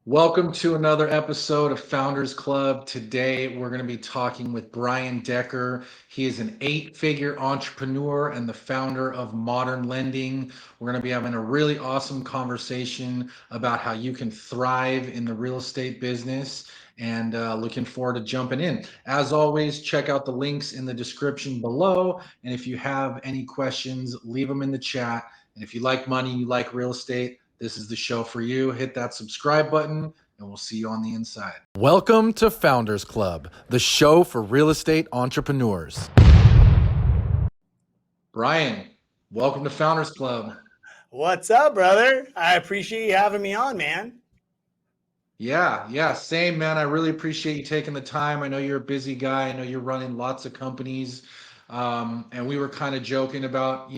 Welcome to another episode of Founders Club. Today, we're going to be talking with Brian Decker. He is an 8-figure entrepreneur and the founder of Modern Lending. We're going to be having a really awesome conversation about how you can thrive in the real estate business and looking forward to jumping in. As always, check out the links in the description below. And if you have any questions, leave them in the chat. And if you like money, you like real estate, this is the show for you. Hit that subscribe button, and we'll see you on the inside. Welcome to Founders Club, the show for real estate entrepreneurs. Brian, welcome to Founders Club. What's up, brother? I appreciate you having me on, man. Yeah, same, man. I really appreciate you taking the time. I know you're a busy guy. I know you're running lots of companies. And we were kind of joking about,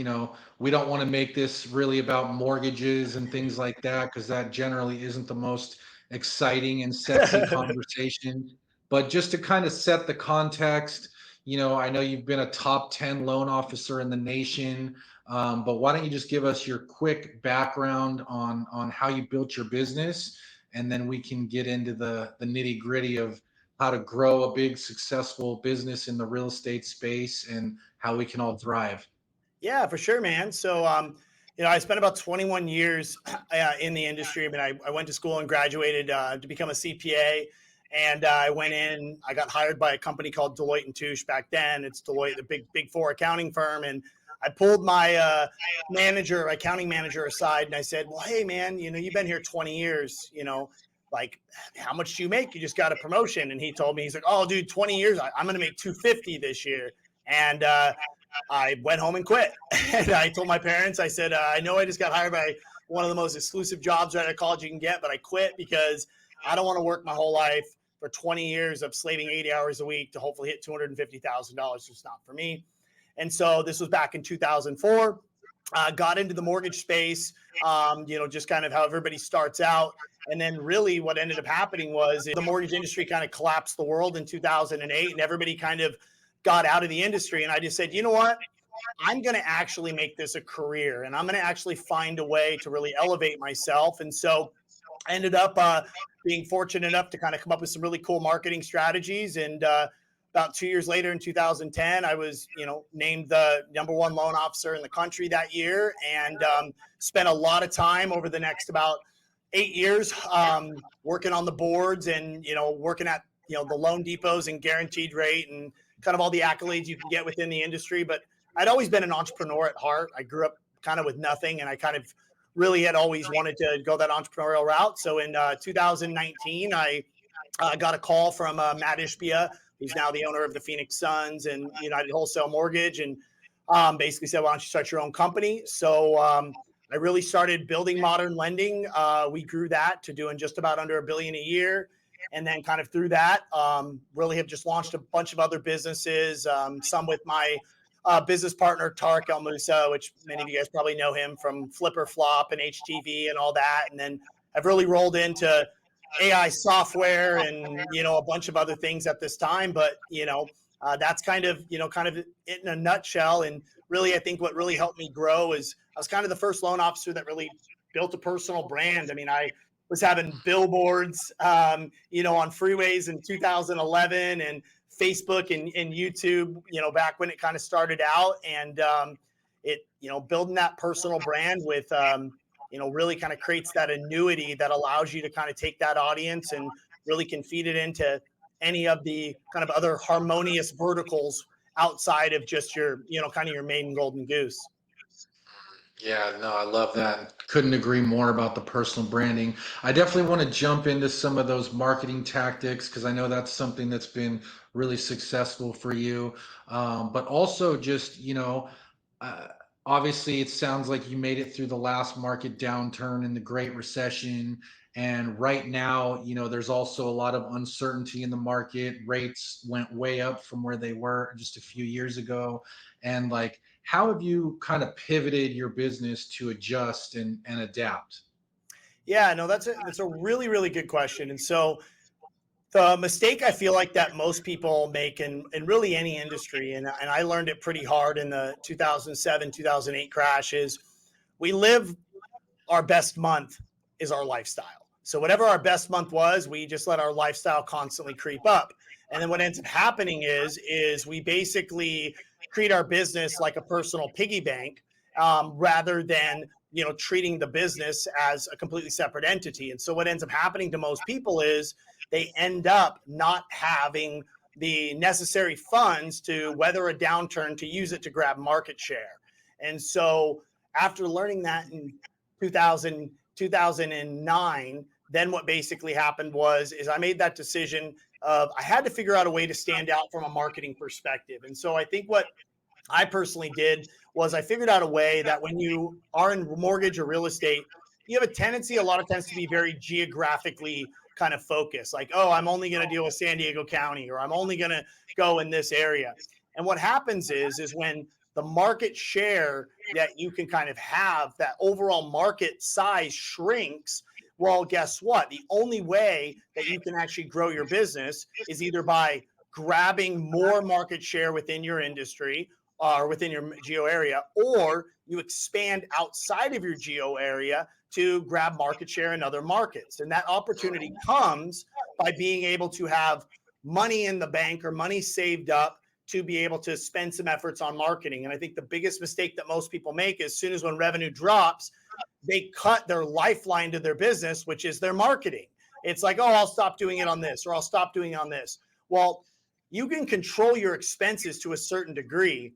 we don't want to make this really about mortgages and things like that, because that generally isn't the most exciting and sexy conversation. But just to kind of set the context, I know you've been a top 10 loan officer in the nation. But why don't you just give us your quick background on how you built your business, and then we can get into the nitty gritty of how to grow a big successful business in the real estate space and how we can all thrive. Yeah, for sure, man. So, I spent about 21 years in the industry. I mean, I went to school and graduated to become a CPA. And I went in, I got hired by a company called Deloitte and Touche back then. It's Deloitte, the big four accounting firm. And I pulled my accounting manager aside, and I said, well, hey, man, you've been here 20 years, like, how much do you make? You just got a promotion. And he told me, he's like, oh, dude, 20 years, I'm going to make 250 this year. And I went home and quit. And I told my parents, I said, I know I just got hired by one of the most exclusive jobs right out of college you can get, but I quit because I don't want to work my whole life for 20 years of slaving 80 hours a week to hopefully hit $250,000. It's not for me. And so this was back in 2004. Got into the mortgage space, just kind of how everybody starts out. And then really what ended up happening was the mortgage industry kind of collapsed the world in 2008, and everybody kind of got out of the industry. And I just said, you know what? I'm going to actually make this a career, and I'm going to actually find a way to really elevate myself. And so I ended up being fortunate enough to kind of come up with some really cool marketing strategies. And about 2 years later in 2010, I was, named the #1 loan officer in the country that year, and spent a lot of time over the next about 8 years working on the boards and, working at, the loan depots and guaranteed rate and kind of all the accolades you can get within the industry. But I'd always been an entrepreneur at heart. I grew up kind of with nothing, and I kind of really had always wanted to go that entrepreneurial route. So in 2019, I got a call from Matt Ishbia, who's now the owner of the Phoenix Suns and United Wholesale Mortgage, and basically said, why don't you start your own company? So I really started building Modern Lending. We grew that to doing just about under $1 billion a year. And then kind of through that, really have just launched a bunch of other businesses, some with my business partner, Tarek El Moussa, which many of you guys probably know him from Flipper Flop and HTV and all that. And then I've really rolled into AI software and, a bunch of other things at this time. But, that's kind of it in a nutshell. And really, I think what really helped me grow is I was kind of the first loan officer that really built a personal brand. I mean, I was having billboards, on freeways in 2011 and Facebook and YouTube, back when it kind of started out. And it, building that personal brand with, really kind of creates that annuity that allows you to kind of take that audience and really can feed it into any of the kind of other harmonious verticals outside of just your, kind of your main golden goose. Yeah, no, I love that. Couldn't agree more about the personal branding. I definitely want to jump into some of those marketing tactics because I know that's something that's been really successful for you. But also just, uh, obviously it sounds like you made it through the last market downturn in the Great Recession. And right now, there's also a lot of uncertainty in the market. Rates went way up from where they were just a few years ago. And like, how have you kind of pivoted your business to adjust and adapt? Yeah, no, that's a really, really good question. And so the mistake I feel like that most people make in really any industry, and I learned it pretty hard in the 2007, 2008 crash, is we live our best month is our lifestyle. So whatever our best month was, we just let our lifestyle constantly creep up. And then what ends up happening is we basically treat our business like a personal piggy bank, rather than treating the business as a completely separate entity. And so what ends up happening to most people is they end up not having the necessary funds to weather a downturn, to use it to grab market share. And so after learning that in 2009, then what basically happened is I made that decision of I had to figure out a way to stand out from a marketing perspective. And so I think what I personally did was I figured out a way that when you are in mortgage or real estate, you have a tendency a lot of times to be very geographically kind of focused. Like, oh, I'm only going to deal with San Diego County, or I'm only going to go in this area. And what happens is when the market share that you can kind of have, that overall market size shrinks, well, guess what? The only way that you can actually grow your business is either by grabbing more market share within your industry or within your geo area, or you expand outside of your geo area to grab market share in other markets. And that opportunity comes by being able to have money in the bank or money saved up to be able to spend some efforts on marketing. And I think the biggest mistake that most people make is, as soon as when revenue drops, they cut their lifeline to their business, which is their marketing. It's like, oh, I'll stop doing it on this, or I'll stop doing it on this. Well, you can control your expenses to a certain degree,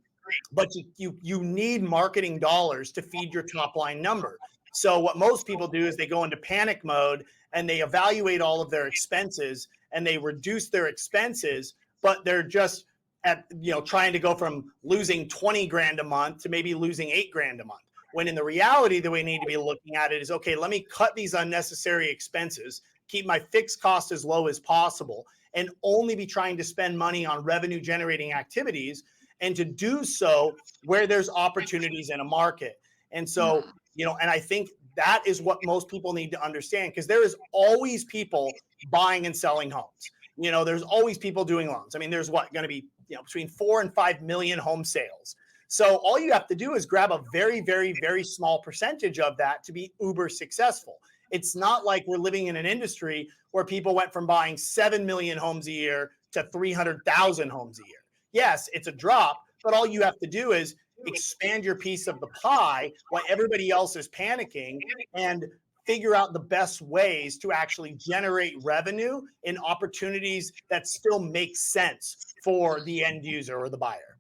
but you need marketing dollars to feed your top line number. So what most people do is they go into panic mode and they evaluate all of their expenses and they reduce their expenses, but they're just at trying to go from losing 20 grand a month to maybe losing 8 grand a month. When in the reality, the way we need to be looking at it is, okay, let me cut these unnecessary expenses, keep my fixed cost as low as possible, and only be trying to spend money on revenue generating activities, and to do so where there's opportunities in a market. And so, and I think that is what most people need to understand, because there is always people buying and selling homes. There's always people doing loans. I mean, there's going to be, between 4 and 5 million home sales. So all you have to do is grab a very, very, very small percentage of that to be uber successful. It's not like we're living in an industry where people went from buying 7 million homes a year to 300,000 homes a year. Yes, it's a drop, but all you have to do is expand your piece of the pie while everybody else is panicking, and figure out the best ways to actually generate revenue in opportunities that still make sense for the end user or the buyer.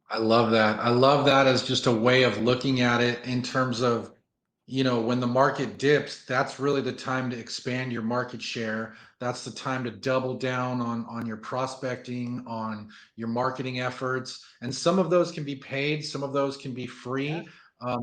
I love that. I love that as just a way of looking at it in terms of, when the market dips, that's really the time to expand your market share. That's the time to double down on your prospecting, on your marketing efforts. And some of those can be paid, some of those can be free.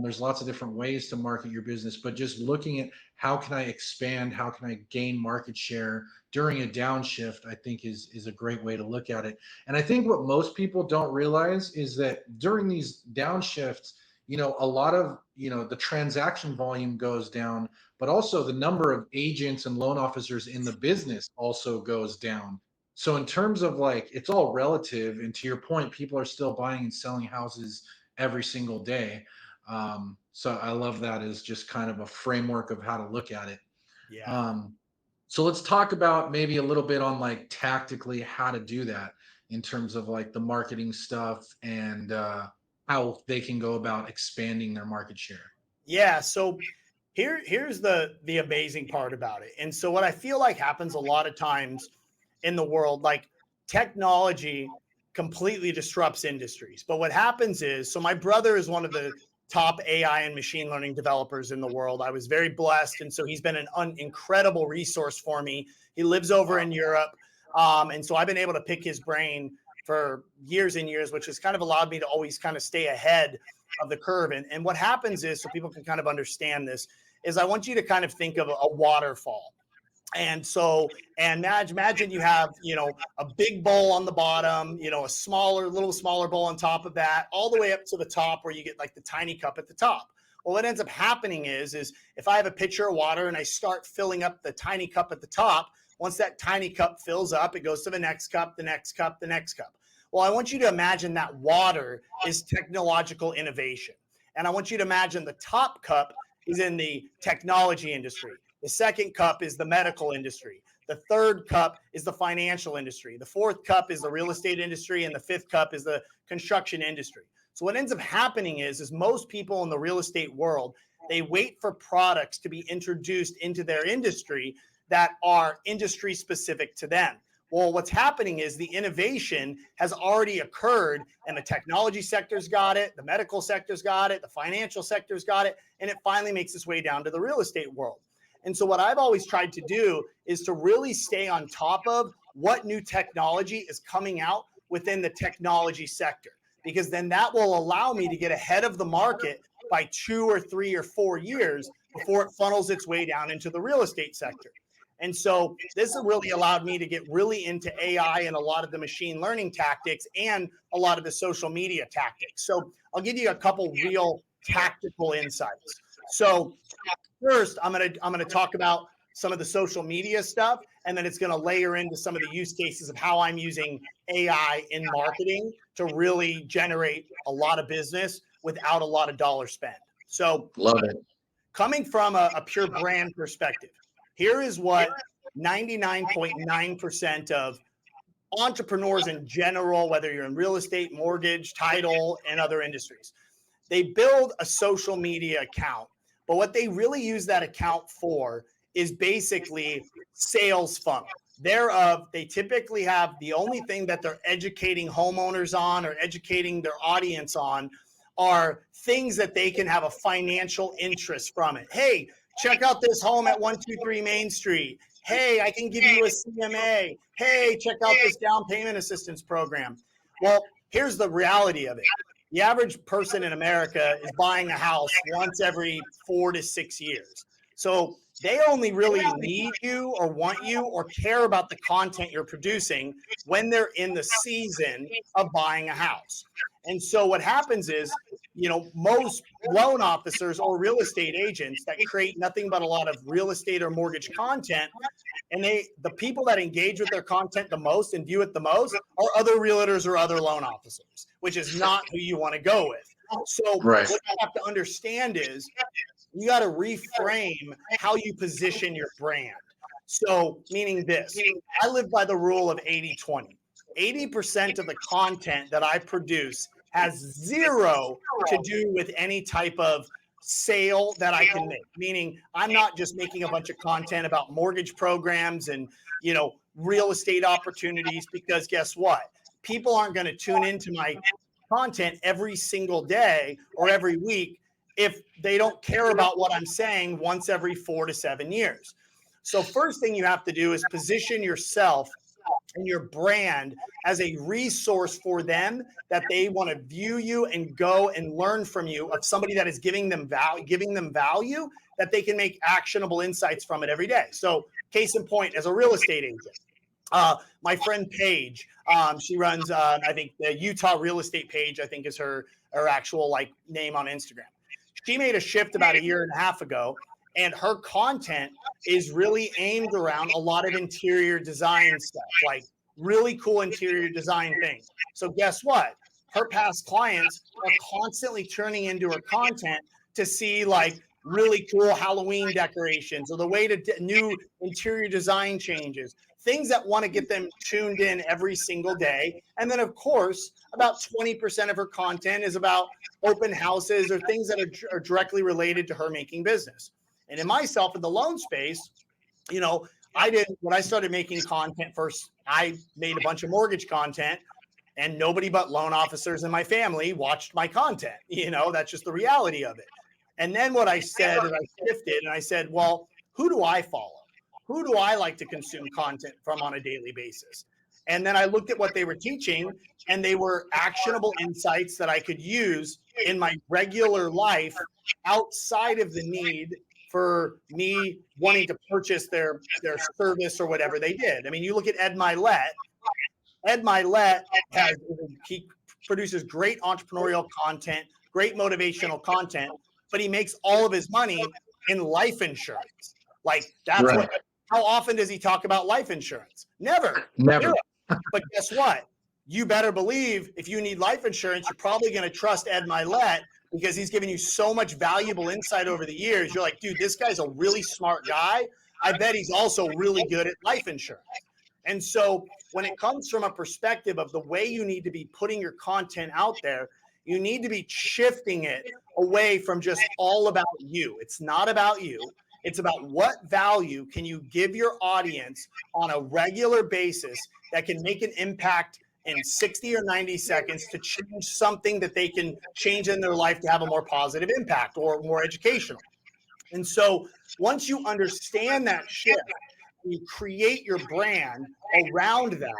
There's lots of different ways to market your business, but just looking at how can I expand, how can I gain market share during a downshift, I think is a great way to look at it. And I think what most people don't realize is that during these downshifts, a lot of, the transaction volume goes down, but also the number of agents and loan officers in the business also goes down. So in terms of like, it's all relative. And to your point, people are still buying and selling houses every single day. So I love that as just kind of a framework of how to look at it. Yeah. Um, so let's talk about maybe a little bit on like tactically how to do that in terms of like the marketing stuff and how they can go about expanding their market share. Yeah. So here's the amazing part about it. And so what I feel like happens a lot of times in the world, like technology completely disrupts industries. But what happens is, so my brother is one of the top AI and machine learning developers in the world. I was very blessed. And so he's been an incredible resource for me. He lives over in Europe. And so I've been able to pick his brain for years and years, which has kind of allowed me to always kind of stay ahead of the curve. And what happens is, so people can kind of understand this, is I want you to kind of think of a waterfall. And so, and imagine you have, a big bowl on the bottom, a little smaller bowl on top of that, all the way up to the top where you get like the tiny cup at the top. Well, what ends up happening is if I have a pitcher of water and I start filling up the tiny cup at the top, once that tiny cup fills up, it goes to the next cup, the next cup, the next cup. Well, I want you to imagine that water is technological innovation. And I want you to imagine the top cup is in the technology industry. The second cup is the medical industry. The third cup is the financial industry. The fourth cup is the real estate industry. And the fifth cup is the construction industry. So what ends up happening is most people in the real estate world, they wait for products to be introduced into their industry that are industry specific to them. Well, what's happening is the innovation has already occurred and the technology sector's got it, the medical sector's got it, the financial sector's got it, and it finally makes its way down to the real estate world. And so what I've always tried to do is to really stay on top of what new technology is coming out within the technology sector, because then that will allow me to get ahead of the market by 2 or 3 or 4 years before it funnels its way down into the real estate sector. And so this has really allowed me to get really into AI and a lot of the machine learning tactics and a lot of the social media tactics. So I'll give you a couple real tactical insights. So first, I'm gonna talk about some of the social media stuff, and then it's gonna layer into some of the use cases of how I'm using AI in marketing to really generate a lot of business without a lot of dollar spent. So Love it. Coming from a pure brand perspective, here is what 99.9% of entrepreneurs in general, whether you're in real estate, mortgage, title, and other industries, they build a social media account. But what they really use that account for is basically sales funnel. Thereof, they typically have the only thing that they're educating homeowners on or educating their audience on are things that they can have a financial interest from it. Hey, check out this home at 123 Main Street. Hey, I can give you a CMA. Hey, check out this down payment assistance program. Well, here's the reality of it. The average person in America is buying a house once every 4 to 6 years. So they only really need you or want you or care about the content you're producing when they're in the season of buying a house. And so what happens is, most loan officers or real estate agents that create nothing but a lot of real estate or mortgage content, and the people that engage with their content the most and view it the most are other realtors or other loan officers, which is not who you want to go with. So Right. what you have to understand is you got to reframe how you position your brand. So meaning this, I live by the rule of 80-20. 80% of the content that I produce has zero to do with any type of sale that I can make. Meaning I'm not just making a bunch of content about mortgage programs and, real estate opportunities, because guess what? People aren't going to tune into my content every single day or every week if they don't care about what I'm saying once every 4 to 7 years. So first thing you have to do is position yourself and your brand as a resource for them that they want to view you and go and learn from you, of somebody that is giving them value that they can make actionable insights from it every day. So case in point, as a real estate agent, my friend Paige, she runs, I think the Utah real estate page, I think is her actual name on Instagram. She made a shift about 1.5 years ago, and her content is really aimed around a lot of interior design stuff, like really cool interior design things. So guess what? Her past clients are constantly turning into her content to see really cool Halloween decorations or the way to new interior design changes, things that want to get them tuned in every single day. And then, of course, about 20% of her content is about open houses or things that are directly related to her making business. And in myself, in the loan space, when I started making content first, I made a bunch of mortgage content, and nobody but loan officers in my family watched my content. That's just the reality of it. And then what I said is I shifted and I said, well, who do I follow? Who do I like to consume content from on a daily basis? And then I looked at what they were teaching, and they were actionable insights that I could use in my regular life outside of the need for me wanting to purchase their service or whatever they did. I mean, you look at Ed Milet. Ed Milet he produces great entrepreneurial content, great motivational content, but he makes all of his money in life insurance. That's Right. what. How often does he talk about life insurance? Never. Never. But guess what? You better believe if you need life insurance, you're probably going to trust Ed Milet because he's given you so much valuable insight over the years. You're like, dude, this guy's a really smart guy. I bet he's also really good at life insurance. And so when it comes from a perspective of the way you need to be putting your content out there, you need to be shifting it away from just all about you. It's not about you. It's about what value can you give your audience on a regular basis that can make an impact in 60 or 90 seconds to change something that they can change in their life to have a more positive impact or more educational. And so once you understand that shift, you create your brand around that,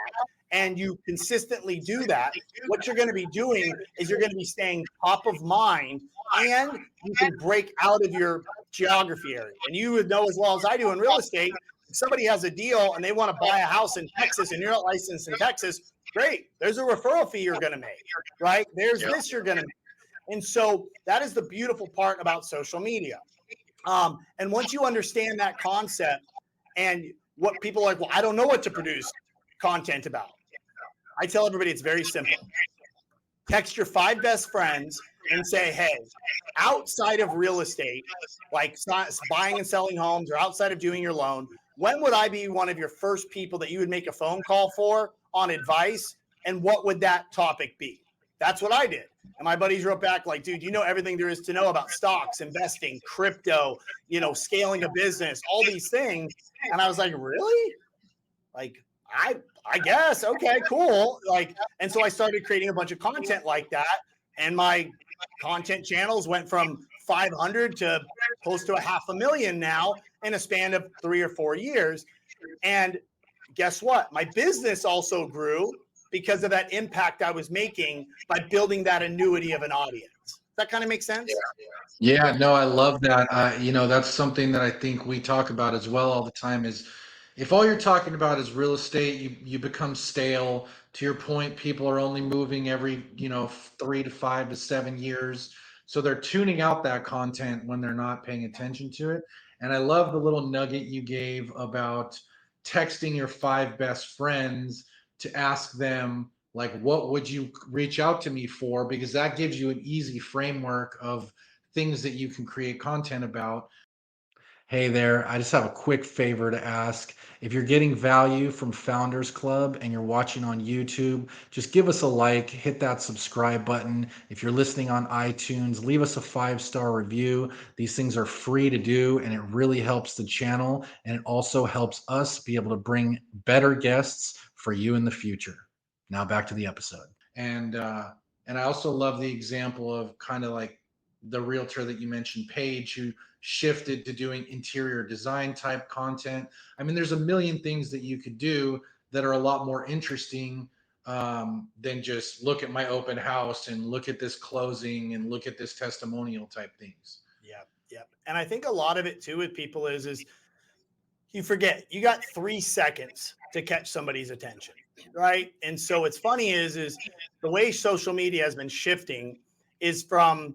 and you consistently do that, what you're going to be doing is you're going to be staying top of mind, and you can break out of your geography area. And you would know as well as I do in real estate, if somebody has a deal and they want to buy a house in Texas and you're not licensed in Texas, great. There's a referral fee you're going to make, right? There's this you're going to make. And so that is the beautiful part about social media. And once you understand that concept, and what people are like, well, I don't know what to produce content about. I tell everybody it's very simple. Text your 5 best friends and say, hey, outside of real estate, like buying and selling homes, or outside of doing your loan, when would I be one of your first people that you would make a phone call for on advice? And what would that topic be? That's what I did. And my buddies wrote back like, dude, you know everything there is to know about stocks, investing, crypto, scaling a business, all these things. And I was like, really? Like, I guess. Okay, cool. Like, and so I started creating a bunch of content like that. And my content channels went from 500 to close to 500,000 now in a span of 3 or 4 years. And guess what? My business also grew because of that impact I was making by building that annuity of an audience. Does that kind of make sense? Yeah, no, I love that. That's something that I think we talk about as well all the time is if all you're talking about is real estate, you become stale. To your point, people are only moving every, 3 to 5 to 7 years. So they're tuning out that content when they're not paying attention to it. And I love the little nugget you gave about texting your 5 best friends to ask them, like, what would you reach out to me for? Because that gives you an easy framework of things that you can create content about. Hey there, I just have a quick favor to ask. If you're getting value from Founders Club and you're watching on YouTube, just give us a like, hit that subscribe button. If you're listening on iTunes, leave us a 5-star review. These things are free to do, and it really helps the channel, and it also helps us be able to bring better guests for you in the future. Now back to the episode. And I also love the example of kind of like the realtor that you mentioned, Paige, who shifted to doing interior design type content. I mean, there's a million things that you could do that are a lot more interesting than just look at my open house and look at this closing and look at this testimonial type things. Yep. And I think a lot of it too with people is you forget you got 3 seconds to catch somebody's attention, right? And so what's funny is the way social media has been shifting is from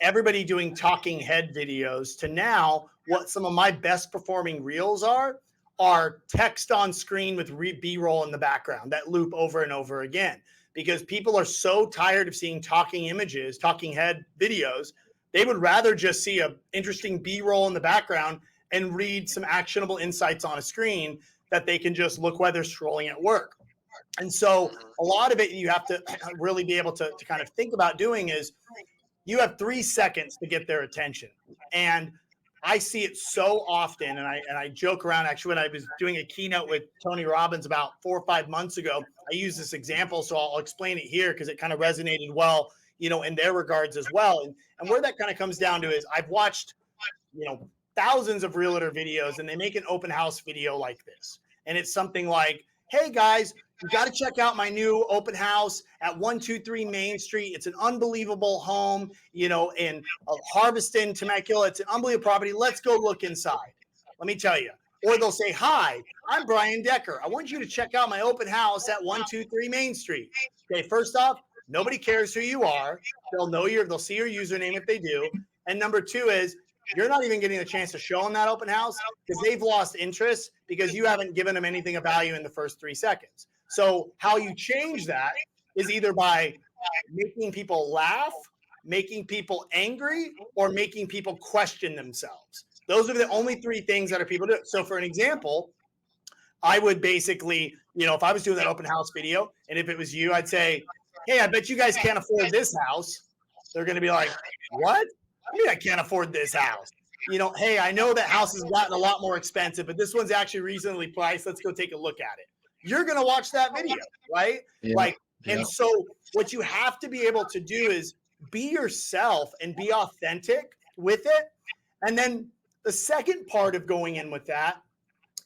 everybody doing talking head videos to now what some of my best performing reels are text on screen with B-roll in the background that loop over and over again, because people are so tired of seeing talking images, talking head videos. They would rather just see an interesting B-roll in the background and read some actionable insights on a screen that they can just look while they're scrolling at work. And so a lot of it you have to really be able to kind of think about doing is you have 3 seconds to get their attention. And I see it so often, and I joke around. Actually, when I was doing a keynote with Tony Robbins about 4 or 5 months ago, I used this example, so I'll explain it here because it kind of resonated well, in their regards as well. And where that kind of comes down to is I've watched, thousands of realtor videos, and they make an open house video like this. And it's something like, hey guys, you got to check out my new open house at 123 Main Street. It's an unbelievable home, in Harveston, Temecula. It's an unbelievable property. Let's go look inside. Let me tell you. Or they'll say, hi, I'm Brian Decker. I want you to check out my open house at 123 Main Street. Okay, first off, nobody cares who you are. They'll see your username if they do. And number 2 is, you're not even getting a chance to show them that open house because they've lost interest because you haven't given them anything of value in the first 3 seconds. So how you change that is either by making people laugh, making people angry, or making people question themselves. Those are the only three things that are people do. So for an example, I would basically, if I was doing that open house video, and if it was you, I'd say, hey, I bet you guys can't afford this house. They're going to be like, what? I mean, I can't afford this house. Hey, I know that house has gotten a lot more expensive, but this one's actually reasonably priced. Let's go take a look at it. You're going to watch that video, right? Yeah. And so what you have to be able to do is be yourself and be authentic with it. And then the second part of going in with that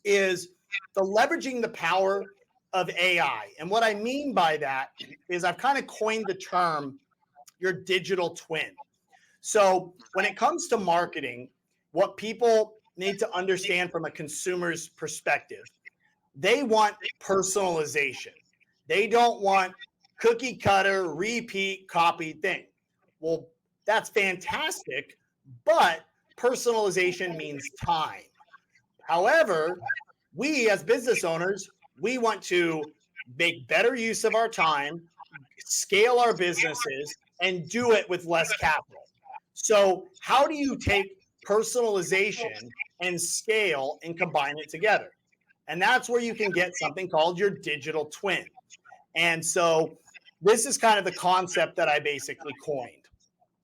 is the leveraging the power of AI. And what I mean by that is I've kind of coined the term your digital twin. So when it comes to marketing, what people need to understand from a consumer's perspective, they want personalization. They don't want cookie cutter, repeat, copy thing. Well, that's fantastic, but personalization means time. However, we as business owners, we want to make better use of our time, scale our businesses, and do it with less capital. So how do you take personalization and scale and combine it together? And that's where you can get something called your digital twin. And so this is kind of the concept that I basically coined.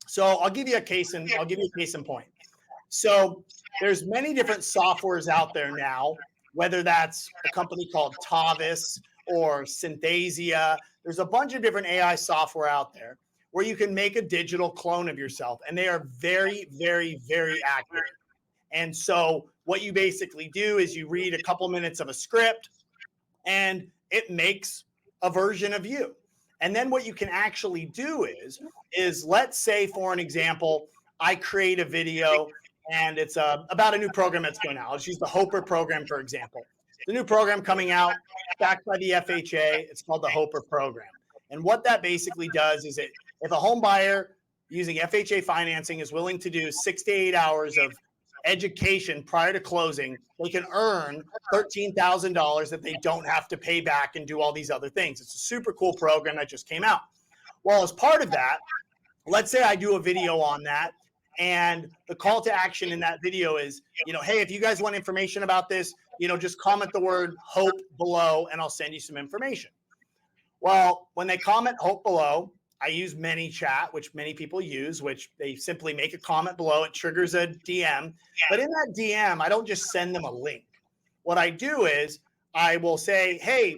So I'll give you a case in point. So there's many different softwares out there now, whether that's a company called Tavis or Synthesia. There's a bunch of different AI software out there where you can make a digital clone of yourself, and they are very, very, very accurate. And so what you basically do is you read a couple minutes of a script and it makes a version of you. And then what you can actually do is let's say, for an example, I create a video and it's about a new program that's going out. Let's use the Hoper program, for example. The new program coming out, backed by the FHA. It's called the Hoper program. And what that basically does is if a home buyer using FHA financing is willing to do 6 to 8 hours of education prior to closing, they can earn $13,000 that they don't have to pay back and do all these other things. It's a super cool program that just came out. Well, as part of that, let's say I do a video on that, and the call to action in that video is, hey, if you guys want information about this, just comment the word hope below and I'll send you some information. Well, when they comment hope below, I use ManyChat, which many people use, which they simply make a comment below. It triggers a DM. But in that DM, I don't just send them a link. What I do is I will say, hey,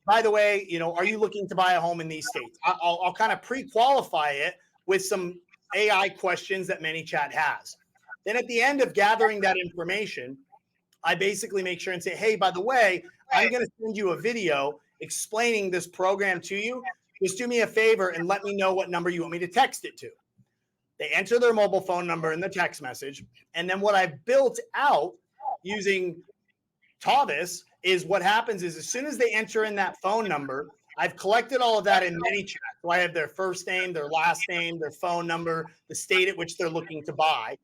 by the way, are you looking to buy a home in these states? I'll kind of pre-qualify it with some AI questions that ManyChat has. Then at the end of gathering that information, I basically make sure and say, hey, by the way, I'm going to send you a video explaining this program to you. Just do me a favor and let me know what number you want me to text it to. They enter their mobile phone number in the text message. And then what I've built out using Tavis is what happens is as soon as they enter in that phone number, I've collected all of that in ManyChat. So I have their first name, their last name, their phone number, the state at which they're looking to buy.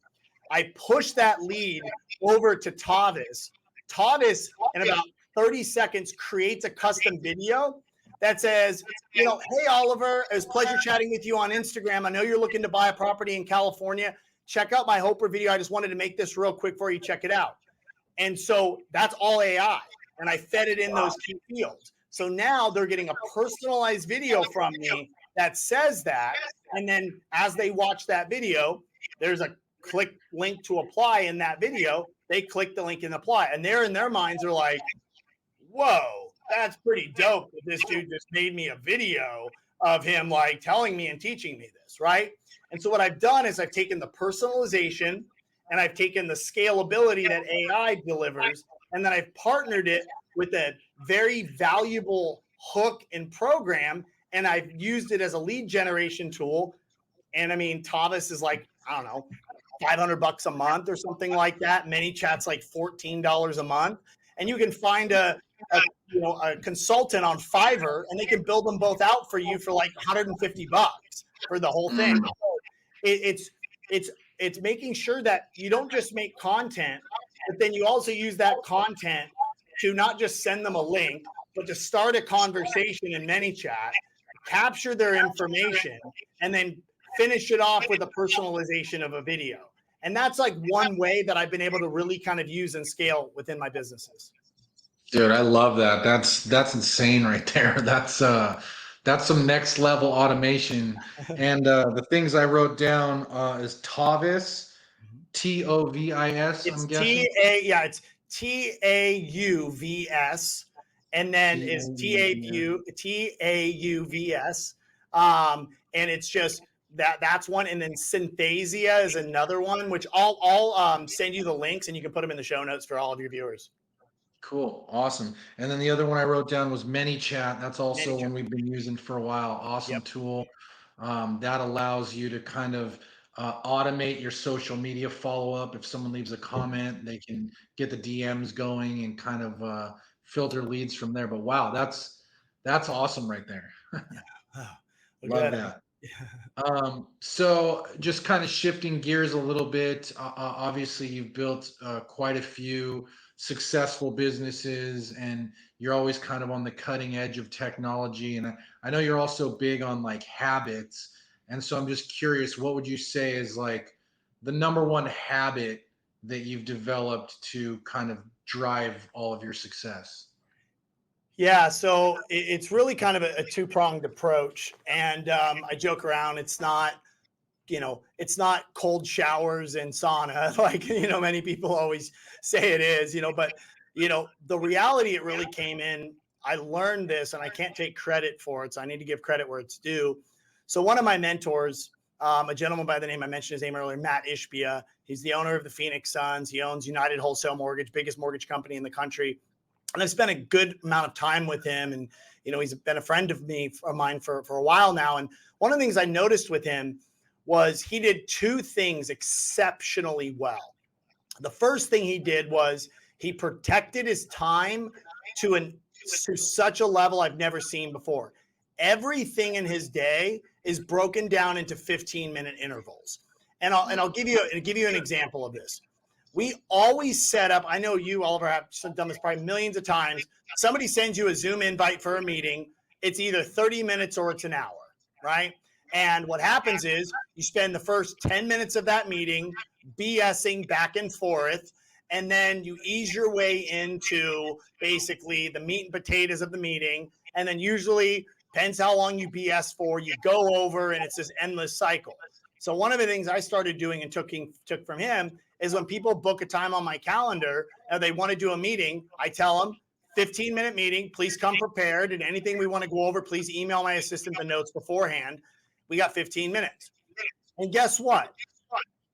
I push that lead over to Tavis. Tavis, in about 30 seconds, creates a custom video that says, hey, Oliver, it was a pleasure chatting with you on Instagram. I know you're looking to buy a property in California. Check out my Hoper video. I just wanted to make this real quick for you. Check it out. And so that's all AI. And I fed it in those key fields. So now they're getting a personalized video from me that says that. And then as they watch that video, there's a click link to apply in that video. They click the link and apply. And they're in their minds are like, whoa, that's pretty dope that this dude just made me a video of him like telling me and teaching me this, right? And so what I've done is I've taken the personalization and I've taken the scalability that AI delivers, and then I've partnered it with a very valuable hook and program, and I've used it as a lead generation tool. And I mean, Tavis is like, I don't know, $500 a month or something like that. ManyChat's like $14 a month. And you can find a consultant on Fiverr, and they can build them both out for you for like $150 for the whole thing. So it's making sure that you don't just make content, but then you also use that content to not just send them a link, but to start a conversation in ManyChat, capture their information, and then finish it off with a personalization of a video. And that's like one way that I've been able to really kind of use and scale within my businesses. Dude, I love that. That's insane right there. That's some next level automation. And the things I wrote down is Tavis, Tovis, I'm It's guessing. it's TAUVS, and then it's TAUVS. And it's just that's one, and then Synthesia is another one, which I'll send you the links and you can put them in the show notes for all of your viewers. Cool. Awesome. And then the other one I wrote down was ManyChat. That's also ManyChat. one we've been using for a while. Awesome Yep. tool. That allows you to kind of automate your social media follow up. If someone leaves a comment, they can get the DMs going and kind of filter leads from there. But wow, that's awesome right there. Yeah. Oh, well, Love good. that. So just kind of shifting gears a little bit, obviously you've built quite a few successful businesses and you're always kind of on the cutting edge of technology. And I know you're also big on like habits. And so I'm just curious, what would you say is like the number one habit that you've developed to kind of drive all of your success? Yeah, so it's really kind of a two-pronged approach. And I joke around, it's not, it's not cold showers and sauna, like, many people always say it is, but, the reality, it really came in. I learned this and I can't take credit for it. So I need to give credit where it's due. So one of my mentors, a gentleman by the name, I mentioned his name earlier, Matt Ishbia, he's the owner of the Phoenix Suns. He owns United Wholesale Mortgage, biggest mortgage company in the country. And I've spent a good amount of time with him. And, he's been a friend of mine for a while now. And one of the things I noticed with him was he did two things exceptionally well. The first thing he did was he protected his time to such a level I've never seen before. Everything in his day is broken down into 15-minute intervals. And I'll give you an example of this. We always set up, I know you, Oliver, have done this probably millions of times. Somebody sends you a Zoom invite for a meeting. It's either 30 minutes or it's an hour, right? And what happens is you spend the first 10 minutes of that meeting BSing back and forth, and then you ease your way into basically the meat and potatoes of the meeting. And then usually, depends how long you BS for, you go over, and it's this endless cycle. So one of the things I started doing and took from him is when people book a time on my calendar and they want to do a meeting, I tell them 15-minute meeting, please come prepared. And anything we want to go over, please email my assistant the notes beforehand. We got 15 minutes. And guess what?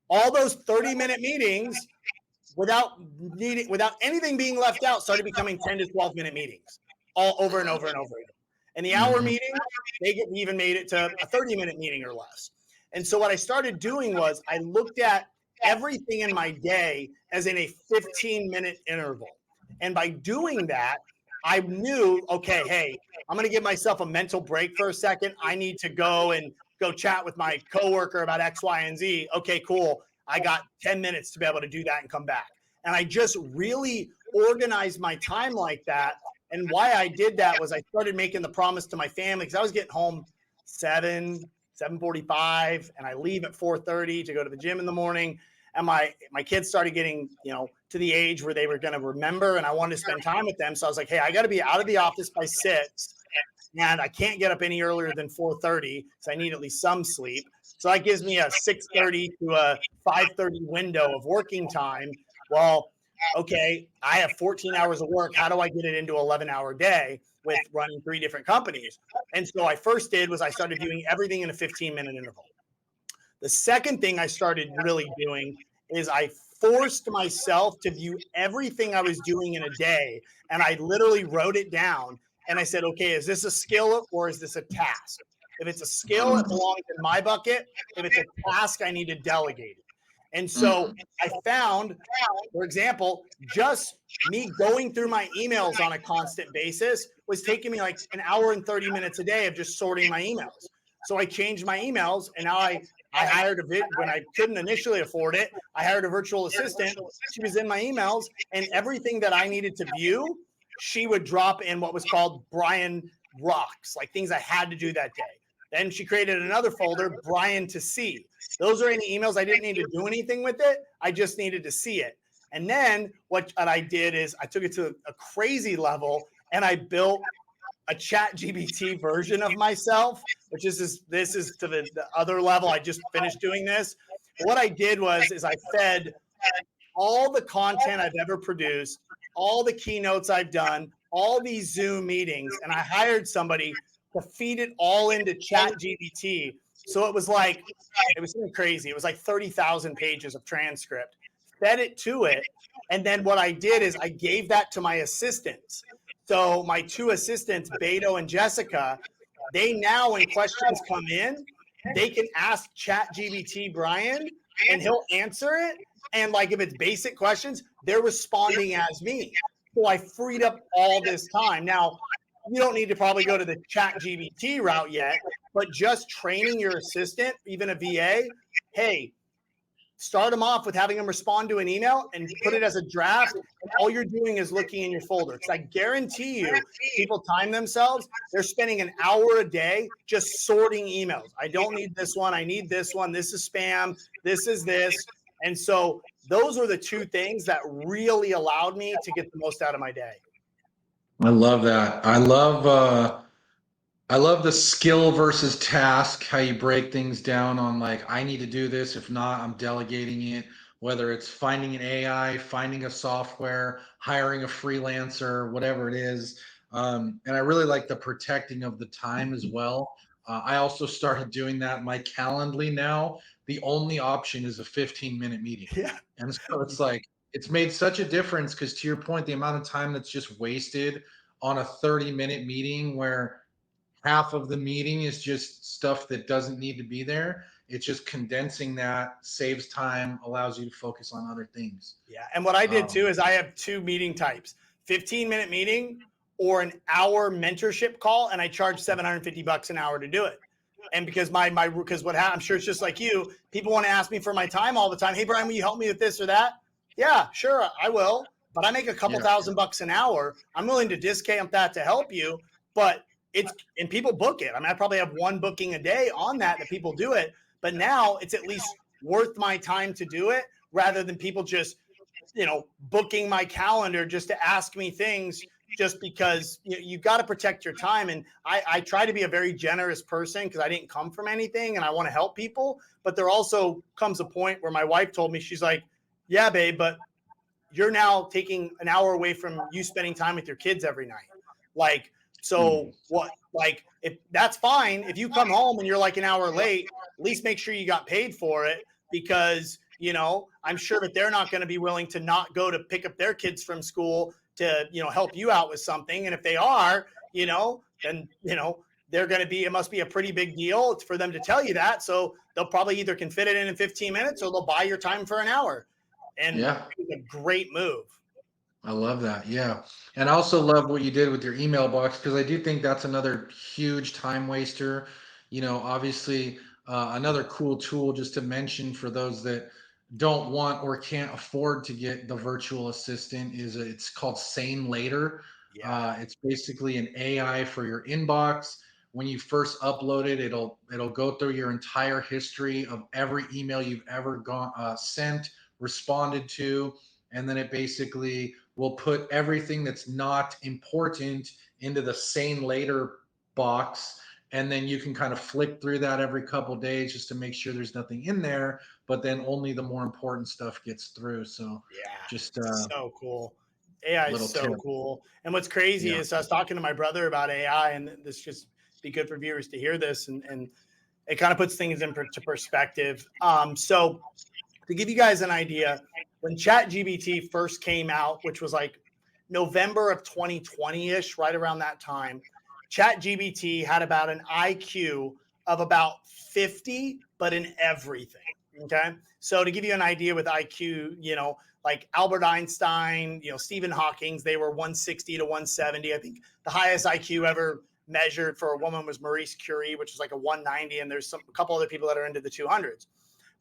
All those 30-minute meetings without anything being left out started becoming 10 to 12-minute meetings all over and over and over again. And the hour meeting, they even made it to a 30-minute meeting or less. And so what I started doing was I looked at everything in my day as in a 15-minute interval. And by doing that, I knew, okay, hey, I'm going to give myself a mental break for a second. I need to go chat with my coworker about X, Y, and Z. Okay, cool. I got 10 minutes to be able to do that and come back. And I just really organized my time like that. And why I did that was I started making the promise to my family, because I was getting home 7:45, and I leave at 4:30 to go to the gym in the morning. And my kids started getting, to the age where they were going to remember, and I wanted to spend time with them. So I was like, hey, I got to be out of the office by 6, and I can't get up any earlier than 4:30, so I need at least some sleep. So that gives me a 6:30 to a 5:30 window of working time. Well, okay, I have 14 hours of work. How do I get it into an 11-hour day with running 3 different companies? And so I first did was I started doing everything in a 15-minute interval. The second thing I started really doing is I forced myself to view everything I was doing in a day, and I literally wrote it down. And I said, okay, is this a skill or is this a task? If it's a skill, it belongs in my bucket. If it's a task, I need to delegate it. And so I found, for example, just me going through my emails on a constant basis was taking me like an hour and 30 minutes a day of just sorting my emails. So I changed my emails, and now I hired when I couldn't initially afford it, I hired a virtual assistant. She was in my emails, and everything that I needed to view, she would drop in what was called Brian Rocks, like things I had to do that day. Then she created another folder, Brian to see. Those are any emails I didn't need to do anything with it. I just needed to see it. And then what I did is I took it to a crazy level and I built a ChatGPT version of myself, which is this is to the other level. I just finished doing this. What I did is I fed all the content I've ever produced, all the keynotes I've done, all these Zoom meetings, and I hired somebody to feed it all into ChatGPT. So it was something crazy. It was like 30,000 pages of transcript, fed it to it. And then what I did is I gave that to my assistants. So my two assistants, Beto and Jessica, they now, when questions come in, they can ask ChatGPT Brian and he'll answer it. And like if it's basic questions, they're responding as me. So I freed up all this time. Now, you don't need to probably go to the ChatGPT route yet, but just training your assistant, even a VA, hey, start them off with having them respond to an email and put it as a draft. And all you're doing is looking in your folder. Because I guarantee you, people time themselves. They're spending an hour a day just sorting emails. I don't need this one. I need this one. This is spam. This is this. And so those were the two things that really allowed me to get the most out of my day. I love that. I love the skill versus task, how you break things down on like, I need to do this. If not, I'm delegating it, whether it's finding an AI, finding a software, hiring a freelancer, whatever it is. And I really like the protecting of the time as well. I also started doing that. My Calendly now, the only option is a 15-minute meeting. Yeah. And so it's like, it's made such a difference because to your point, the amount of time that's just wasted on a 30-minute meeting where half of the meeting is just stuff that doesn't need to be there. It's just condensing that, saves time, allows you to focus on other things. Yeah. And what I did too is I have two meeting types, 15-minute meeting or an hour mentorship call. And I charge $750 an hour to do it. And because because what happened, I'm sure it's just like you, people want to ask me for my time all the time. Hey, Brian, will you help me with this or that? Yeah, sure, I will. But I make a couple $1,000 an hour. I'm willing to discount that to help you. But and people book it. I mean, I probably have one booking a day on that people do it. But now it's at least worth my time to do it rather than people just, booking my calendar just to ask me things just because you got to protect your time. And I try to be a very generous person because I didn't come from anything and I want to help people. But there also comes a point where my wife told me, she's like, yeah, babe, but you're now taking an hour away from you spending time with your kids every night. Like, so what, like, if that's fine, if you come home and you're like an hour late, at least make sure you got paid for it because, I'm sure that they're not going to be willing to not go to pick up their kids from school to, help you out with something. And if they are, then, they're going to be, it must be a pretty big deal for them to tell you that. So they'll probably either can fit it in 15 minutes or they'll buy your time for an hour. And it's a great move. I love that. Yeah. And I also love what you did with your email box because I do think that's another huge time waster. Obviously, another cool tool just to mention for those that don't want or can't afford to get the virtual assistant is it's called Sane Later. Yeah. It's basically an AI for your inbox. When you first upload it, it'll go through your entire history of every email you've ever sent, responded to, and then it basically will put everything that's not important into the Sane Later box. And then you can kind of flick through that every couple of days just to make sure there's nothing in there, but then only the more important stuff gets through. So yeah, just so cool. AI is so tip. cool. And what's crazy is I was talking to my brother about AI, and this just be good for viewers to hear this, and it kind of puts things into perspective. So to give you guys an idea, when ChatGPT first came out, which was like November of 2020-ish, right around that time, ChatGPT had about an IQ of about 50, but in everything. Okay. So to give you an idea with IQ, like Albert Einstein, Stephen Hawking, they were 160 to 170. I think the highest IQ ever measured for a woman was Maurice Curie, which is like a 190. And there's a couple other people that are into the 200s.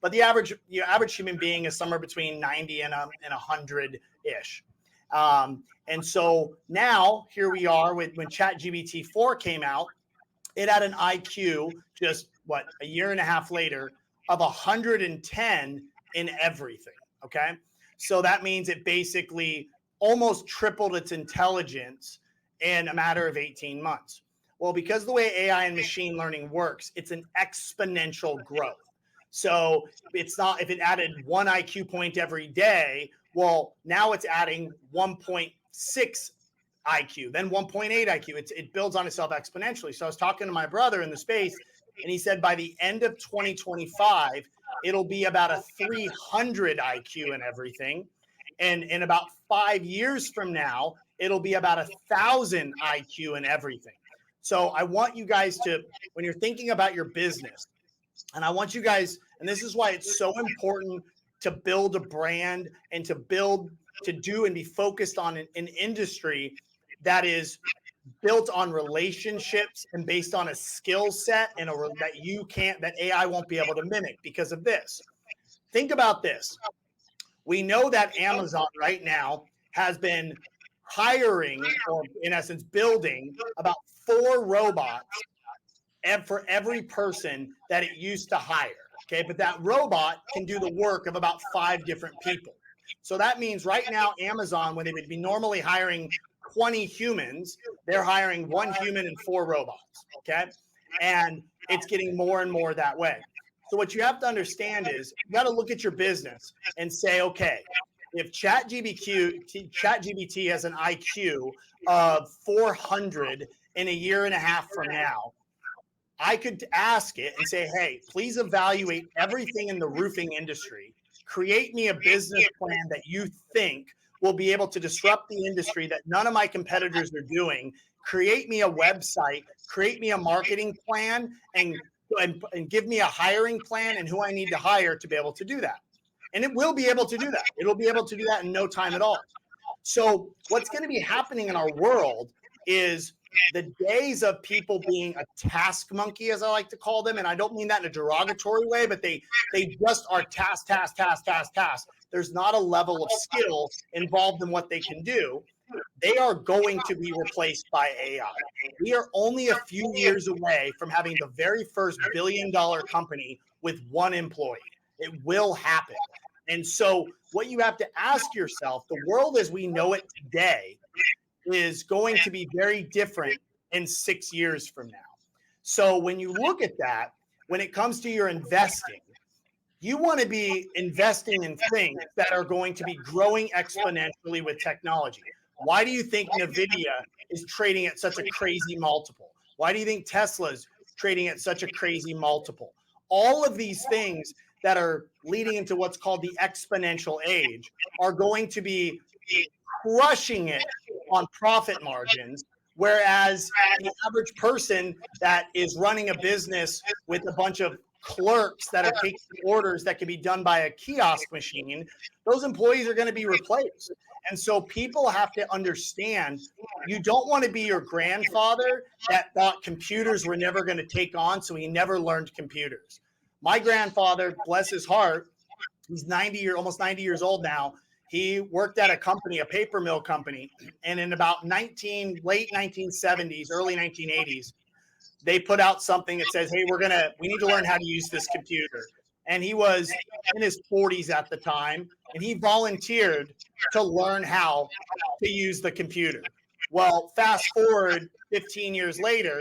But the average human being is somewhere between 90 and 100-ish. And so now here we are when ChatGPT 4 came out, It had an IQ just a year and a half later of 110 in everything. Okay. So that means it basically almost tripled its intelligence in a matter of 18 months. Well, because the way AI and machine learning works, it's an exponential growth. So it's not, if it added one IQ point every day, well, now it's adding 1.6 IQ, then 1.8 IQ. It builds on itself exponentially. So I was talking to my brother in the space, and he said by the end of 2025, it'll be about a 300 IQ and everything. And in about 5 years from now, it'll be about 1,000 IQ and everything. So I want you guys to, when you're thinking about your business, and I want you guys, and this is why it's so important to build a brand and to do and be focused on an industry that is built on relationships and based on a skill set and that AI won't be able to mimic because of this. Think about this. We know that Amazon right now has been hiring, or in essence building, about 4 robots for every person that it used to hire. Okay, but that robot can do the work of about 5 different people. So that means right now Amazon, when they would be normally hiring 20 humans, they're hiring 1 human and 4 robots. Okay, and it's getting more and more that way. So what you have to understand is you got to look at your business and say, okay, if ChatGPT has an IQ of 400 in a year and a half from now, I could ask it and say, hey, please evaluate everything in the roofing industry. Create me a business plan that you think will be able to disrupt the industry that none of my competitors are doing. Create me a website, create me a marketing plan, and give me a hiring plan and who I need to hire to be able to do that. And it will be able to do that. It'll be able to do that in no time at all. So what's going to be happening in our world is the days of people being a task monkey, as I like to call them, and I don't mean that in a derogatory way, but they just are task. There's not a level of skill involved in what they can do. They are going to be replaced by AI. We are only a few years away from having the very first billion-dollar company with 1 employee. It will happen. And so what you have to ask yourself, the world as we know it today is going to be very different in 6 years from now. So when you look at that, when it comes to your investing, you want to be investing in things that are going to be growing exponentially with technology. Why do you think NVIDIA is trading at such a crazy multiple? Why do you think Tesla's trading at such a crazy multiple? All of these things that are leading into what's called the exponential age are going to be crushing it on profit margins, whereas the average person that is running a business with a bunch of clerks that are taking orders that can be done by a kiosk machine, those employees are going to be replaced. And so people have to understand, you don't want to be your grandfather that thought computers were never going to take on, so he never learned computers. My grandfather, bless his heart, he's almost 90 years old now. He worked at a company, a paper mill company, and in about late 1970s, early 1980s, they put out something that says, hey, we need to learn how to use this computer. And he was in his 40s at the time, and he volunteered to learn how to use the computer. Well, fast forward 15 years later,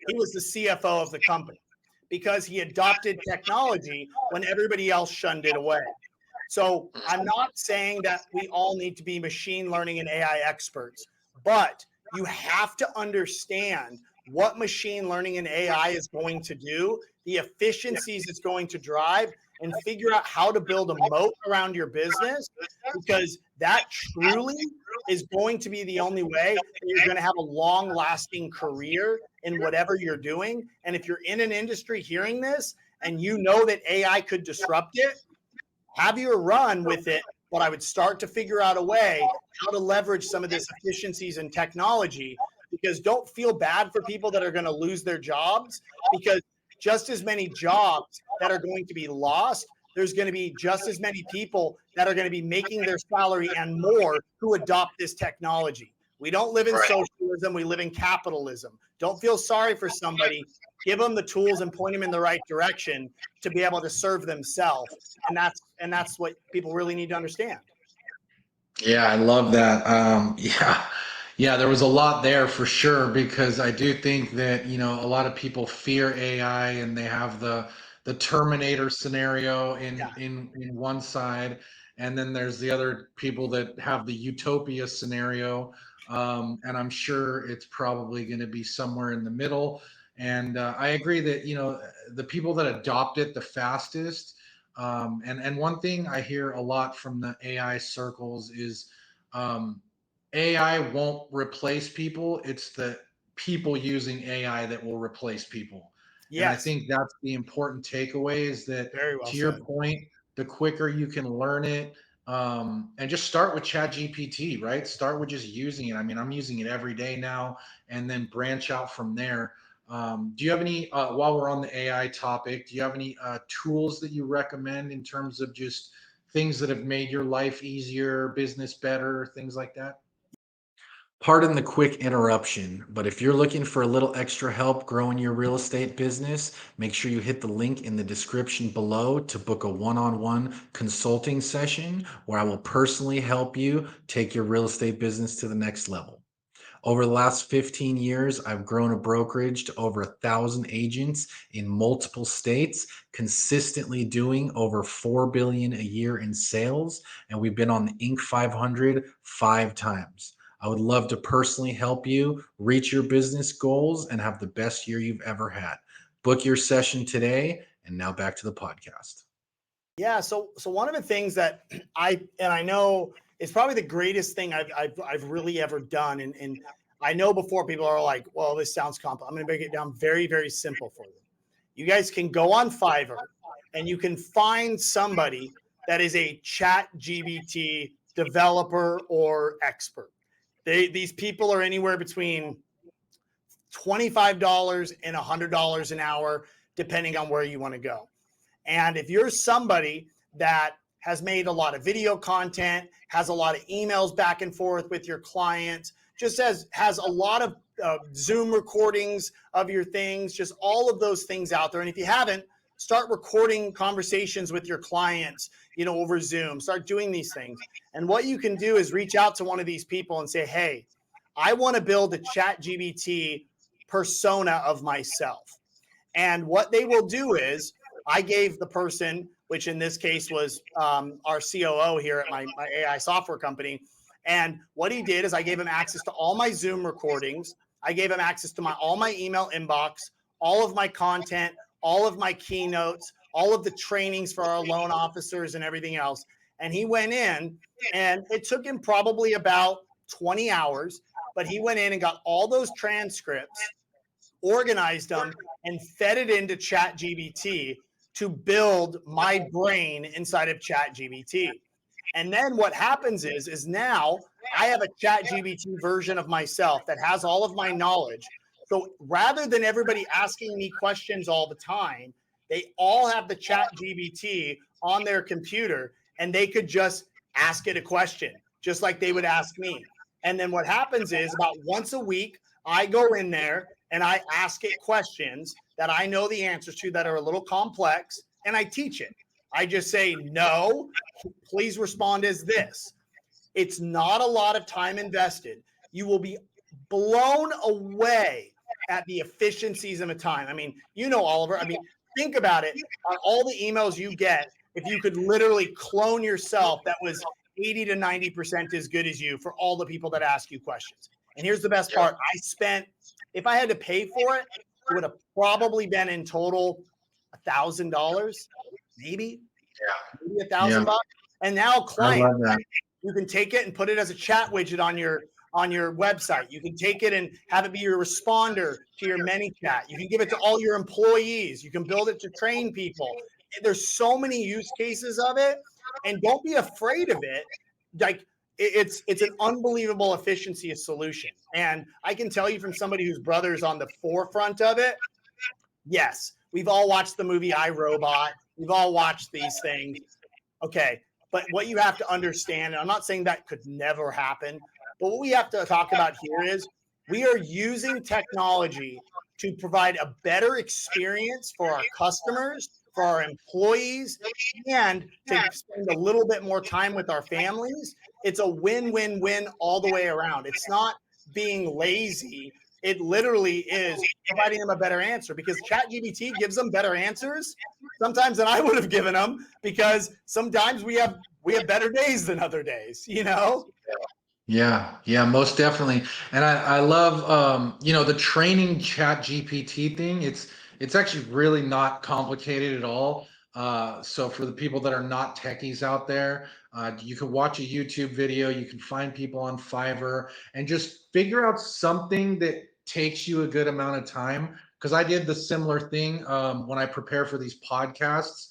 he was the CFO of the company because he adopted technology when everybody else shunned it away. So I'm not saying that we all need to be machine learning and AI experts, but you have to understand what machine learning and AI is going to do, the efficiencies it's going to drive, and figure out how to build a moat around your business, because that truly is going to be the only way that you're going to have a long-lasting career in whatever you're doing. And if you're in an industry hearing this and you know that AI could disrupt it, have your run with it, but I would start to figure out a way how to leverage some of this efficiencies and technology, because don't feel bad for people that are going to lose their jobs, because just as many jobs that are going to be lost, there's going to be just as many people that are going to be making their salary and more who adopt this technology. We don't live in Right. socialism. We live in capitalism. Don't feel sorry for somebody. Give them the tools and point them in the right direction to be able to serve themselves. And that's what people really need to understand. Yeah, I love that. Yeah, there was a lot there for sure because I do think that, a lot of people fear AI and they have the Terminator scenario Yeah. in one side, and then there's the other people that have the utopia scenario. And I'm sure it's probably going to be somewhere in the middle. And I agree that, the people that adopt it the fastest. And one thing I hear a lot from the AI circles is um, AI won't replace people. It's the people using AI that will replace people. And I Yes. think that's the important takeaway is that, Very well to your said. point, the quicker you can learn it, and just start with ChatGPT, right? Start with just using it. I mean, I'm using it every day now, and then branch out from there. Do you have any, while we're on the AI topic, do you have any tools that you recommend in terms of just things that have made your life easier, business better, things like that? Pardon the quick interruption, but if you're looking for a little extra help growing your real estate business, make sure you hit the link in the description below to book a one on one consulting session where I will personally help you take your real estate business to the next level. Over the last 15 years, I've grown a brokerage to over 1,000 agents in multiple states, consistently doing over 4 billion a year in sales, and we've been on the Inc. 500 5 times. I would love to personally help you reach your business goals and have the best year you've ever had. Book your session today, and now back to the podcast. Yeah. So one of the things that I know is probably the greatest thing I've really ever done. And I know before people are like, well, this sounds complex. I'm going to break it down very, very simple for you. You guys can go on Fiverr and you can find somebody that is a ChatGPT developer or expert. These people are anywhere between $25 and $100 an hour, depending on where you want to go. And if you're somebody that has made a lot of video content, has a lot of emails back and forth with your clients, just has a lot of Zoom recordings of your things, just all of those things out there. And if you haven't, start recording conversations with your clients, over Zoom. Start doing these things. And what you can do is reach out to one of these people and say, hey, I want to build a ChatGPT persona of myself. And what they will do is I gave the person, which in this case was our COO here at my AI software company. And what he did is I gave him access to all my Zoom recordings. I gave him access to all my email inbox, all of my content, all of my keynotes, all of the trainings for our loan officers and everything else. And he went in and it took him probably about 20 hours, but he went in and got all those transcripts, organized them, and fed it into ChatGPT to build my brain inside of ChatGPT. And then what happens is now I have a ChatGPT version of myself that has all of my knowledge. So rather than everybody asking me questions all the time, they all have the ChatGPT on their computer and they could just ask it a question, just like they would ask me. And then what happens is about once a week, I go in there and I ask it questions that I know the answers to that are a little complex, and I teach it. I just say, no, please respond as this. It's not a lot of time invested. You will be blown away at the efficiencies of a time. I mean, Oliver, think about it. On all the emails you get, if you could literally clone yourself that was 80 to 90% as good as you for all the people that ask you questions. And here's the best part. If I had to pay for it, it would have probably been in total $1,000, maybe Yeah. $1,000. And now I client, love that. you can take it and put it as a chat widget on your website. You can take it and have it be your responder to your ManyChat. You can give it to all your employees. You can build it to train people. There's so many use cases of it, and don't be afraid of it. Like it's an unbelievable efficiency solution. And I can tell you from somebody whose brother is on the forefront of it. Yes, we've all watched the movie I, Robot. We've all watched these things. Okay. But what you have to understand, and I'm not saying that could never happen, But what we have to talk about here is we are using technology to provide a better experience for our customers, for our employees, and to spend a little bit more time with our families. It's a win-win-win all the way around. It's not being lazy. It literally is providing them a better answer, because ChatGPT gives them better answers sometimes than I would have given them, because sometimes we have better days than other days, you know? Yeah, yeah, most definitely. And I love the training chat GPT thing. It's actually really not complicated at all. So for the people that are not techies out there, you can watch a YouTube video, you can find people on Fiverr and just figure out something that takes you a good amount of time. Because I did the similar thing when I prepare for these podcasts.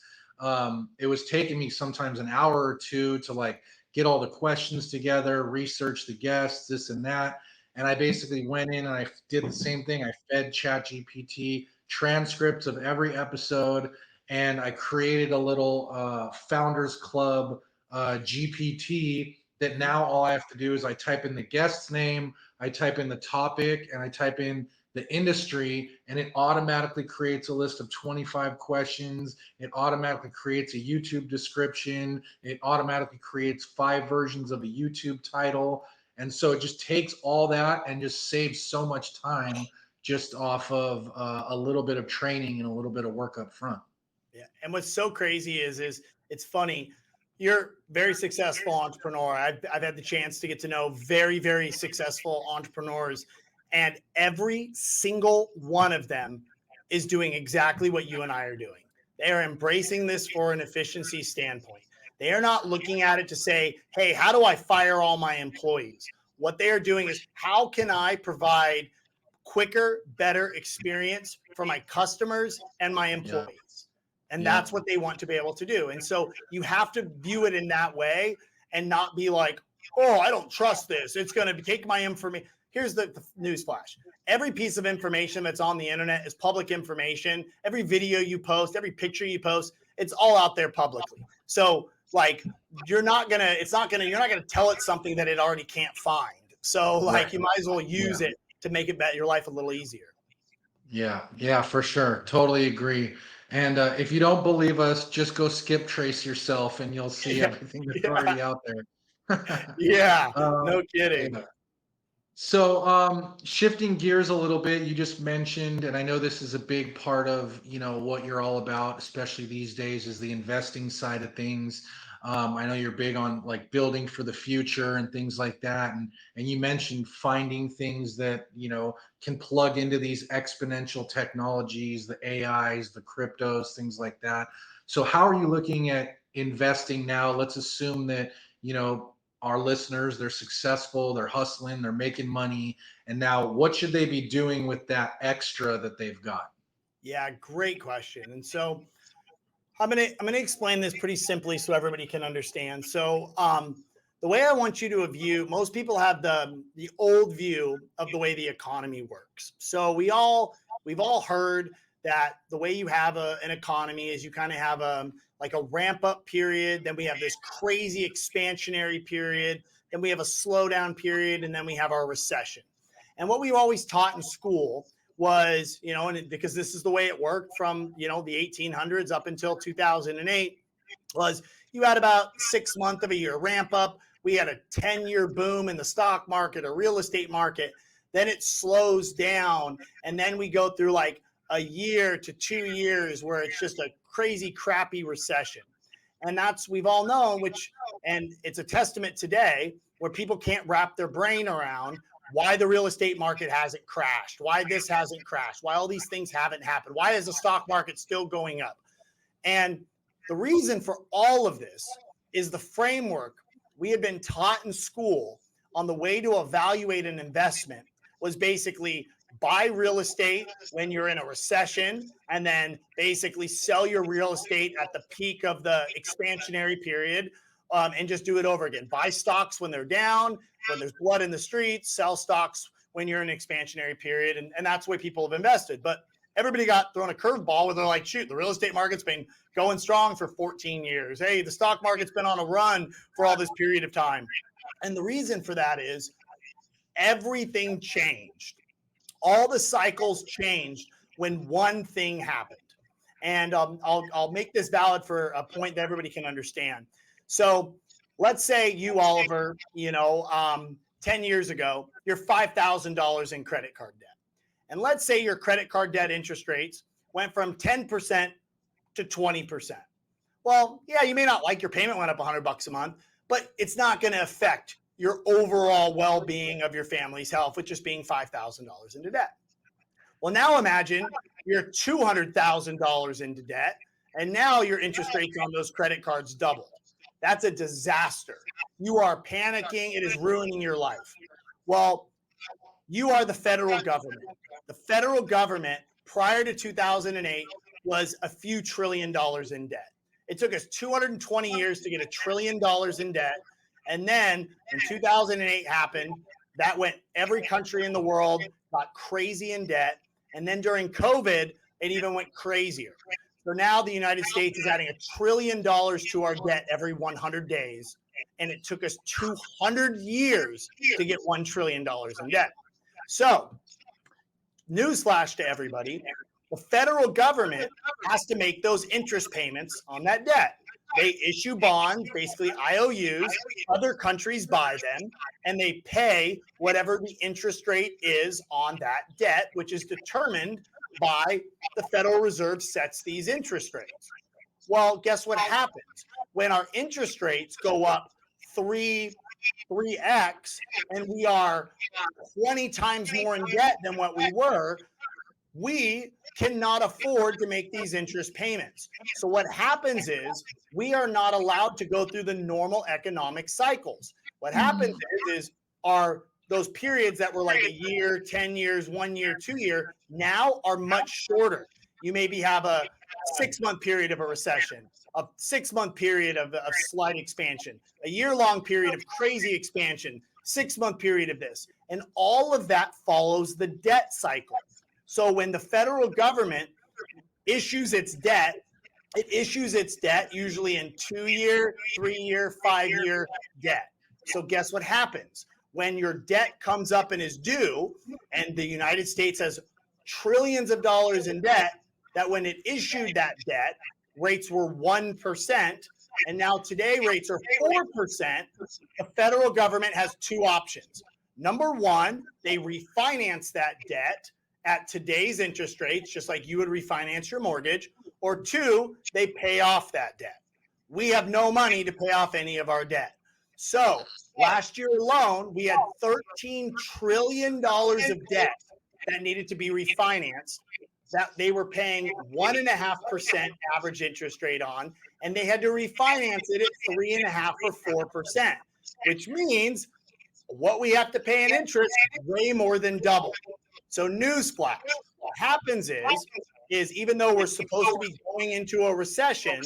It was taking me sometimes an hour or two to like get all the questions together, research the guests, this and that. And I basically went in and I did the same thing. I fed ChatGPT transcripts of every episode, and I created a little Founders Club GPT that now all I have to do is I type in the guest's name, I type in the topic, and I type in the industry, and it automatically creates a list of 25 questions. It automatically creates a YouTube description. It automatically creates 5 versions of a YouTube title. And so it just takes all that and just saves so much time just off of a little bit of training and a little bit of work up front. Yeah. And what's so crazy is it's funny. You're a very successful entrepreneur. I've had the chance to get to know very, very successful entrepreneurs, and every single one of them is doing exactly what you and I are doing. They are embracing this for an efficiency standpoint. They are not looking at it to say, hey, how do I fire all my employees? What they are doing is, how can I provide quicker, better experience for my customers and my employees? Yeah. And Yeah. that's what they want to be able to do. And so you have to view it in that way and not be like, oh, I don't trust this. It's going to take my information. Here's the news flash. Every piece of information that's on the internet is public information. Every video you post, every picture you post, it's all out there publicly. So like, you're not going to tell it something that it already can't find. So like, you might as well use it to make it your life a little easier. Yeah, yeah, for sure. Totally agree. And if you don't believe us, just go skip trace yourself and you'll see Yeah, everything that's yeah, already out there. yeah, um, no kidding. yeah. So, shifting gears a little bit, you just mentioned, and I know this is a big part of, what you're all about, especially these days, is the investing side of things. I know you're big on like building for the future and things like that. And you mentioned finding things that, can plug into these exponential technologies, the AIs, the cryptos, things like that. So how are you looking at investing now? Let's assume that, our listeners, they're successful, they're hustling, they're making money, and now what should they be doing with that extra that they've got? Yeah, great question. And so I'm gonna explain this pretty simply so everybody can understand. So the way I want you to view, most people have the old view of the way the economy works. So we've all heard that the way you have an economy is you kind of have like a ramp up period, then we have this crazy expansionary period, then we have a slowdown period, and then we have our recession. And what we always taught in school was, and because this is the way it worked from, the 1800s up until 2008, was you had about 6 months of a year ramp up. We had a 10-year boom in the stock market or real estate market. Then it slows down. And then we go through like a year to 2 years where it's just a crazy, crappy recession. And we've all known, and it's a testament today where people can't wrap their brain around why the real estate market hasn't crashed, why this hasn't crashed, why all these things haven't happened, why is the stock market still going up? And the reason for all of this is the framework we had been taught in school on the way to evaluate an investment was basically buy real estate when you're in a recession and then basically sell your real estate at the peak of the expansionary period, and just do it over again. Buy stocks when they're down, when there's blood in the streets, sell stocks when you're in an expansionary period. And that's the way people have invested. But everybody got thrown a curveball where they're like, shoot, the real estate market's been going strong for 14 years. Hey, the stock market's been on a run for all this period of time. And the reason for that is everything changed. All the cycles changed when one thing happened. And I'll make this valid for a point that everybody can understand. So let's say you, Oliver, 10 years ago, you're $5,000 in credit card debt. And let's say your credit card debt interest rates went from 10% to 20%. Well, yeah, you may not like your payment went up $100 a month, but it's not going to affect your overall well-being of your family's health with just being $5,000 into debt. Well, now imagine you're $200,000 into debt, and now your interest rates on those credit cards doubled. That's a disaster. You are panicking. It is ruining your life. Well, you are the federal government. The federal government prior to 2008 was a few $1 trillion in debt. It took us 220 years to get $1 trillion in debt. And then when 2008 happened, that went every country in the world got crazy in debt. And then during COVID, it even went crazier. So now the United States is adding $1 trillion to our debt every 100 days. And it took us 200 years to get $1 trillion in debt. So, newsflash to everybody, the federal government has to make those interest payments on that debt. They issue bonds, basically IOUs, other countries buy them, and they pay whatever the interest rate is on that debt, which is determined by the Federal Reserve sets these interest rates. Well, guess what happens? When our interest rates go up 3x and we are 20 times more in debt than what we were, we cannot afford to make these interest payments. So what happens is we are not allowed to go through the normal economic cycles. What happens is those periods that were like a year, 10 years, 1 year, 2 year, now are much shorter. You maybe have a 6-month period of a recession, a 6-month period of slight expansion, a year-long period of crazy expansion, 6-month period of this. And all of that follows the debt cycle. So when the federal government issues its debt, it issues its debt usually in 2-year, 3-year, 5-year debt. So guess what happens? When your debt comes up and is due, and the United States has trillions of dollars in debt, that when it issued that debt, rates were 1%, and now today rates are 4%, the federal government has two options. Number one, they refinance that debt at today's interest rates, just like you would refinance your mortgage, or two, they pay off that debt. We have no money to pay off any of our debt. So last year alone, we had $13 trillion of debt that needed to be refinanced, that they were paying 1.5% average interest rate on, and they had to refinance it at 3.5 or 4%, which means what we have to pay in interest way more than double. So newsflash, what happens is even though we're supposed to be going into a recession,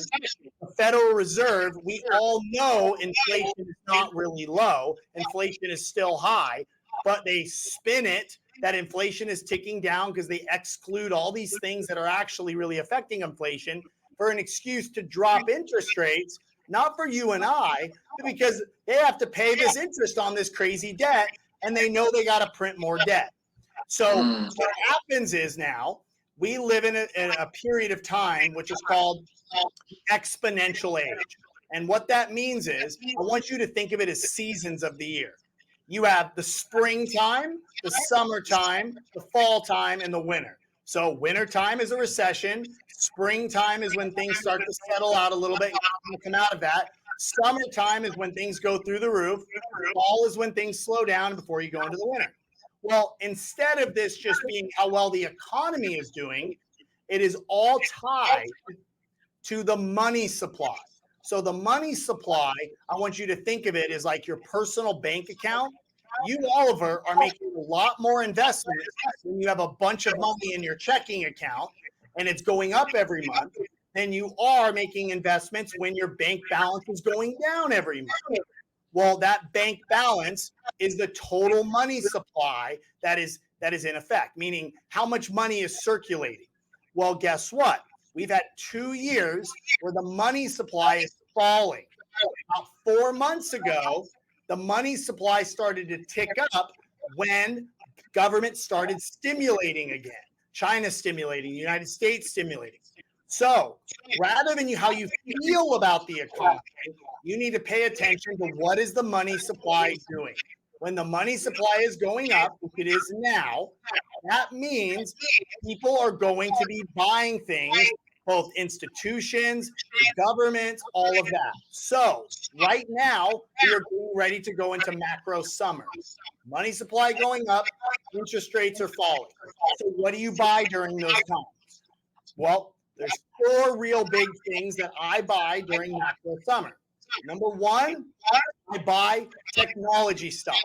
the Federal Reserve, we all know inflation is not really low. Inflation is still high, but they spin it that inflation is ticking down because they exclude all these things that are actually really affecting inflation for an excuse to drop interest rates, not for you and I, but because they have to pay this interest on this crazy debt, and they know they got to print more debt. So what happens is now we live in a period of time which is called exponential age. And what that means is I want you to think of it as seasons of the year. You have the springtime, the summertime, the fall time, and the winter. So wintertime is a recession. Springtime is when things start to settle out a little bit. You come out of that. Summertime is when things go through the roof. Fall is when things slow down before you go into the winter. Well, instead of this just being how well the economy is doing, it is all tied to the money supply. So the money supply, I want you to think of it as like your personal bank account. You, Oliver, are making a lot more investments when you have a bunch of money in your checking account and it's going up every month than you are making investments when your bank balance is going down every month. Well, that bank balance is the total money supply that is in effect, meaning how much money is circulating. Well, guess what? We've had 2 years where the money supply is falling. About 4 months ago, the money supply started to tick up when government started stimulating again. China stimulating, the United States stimulating. So rather than how you feel about the economy, you need to pay attention to what is the money supply doing. When the money supply is going up, which it is now, that means people are going to be buying things, both institutions, governments, all of that. So right now, we are getting ready to go into macro summer. Money supply going up, interest rates are falling. So what do you buy during those times? Well, there's 4 real big things that I buy during macro summer. Number one, I buy technology stocks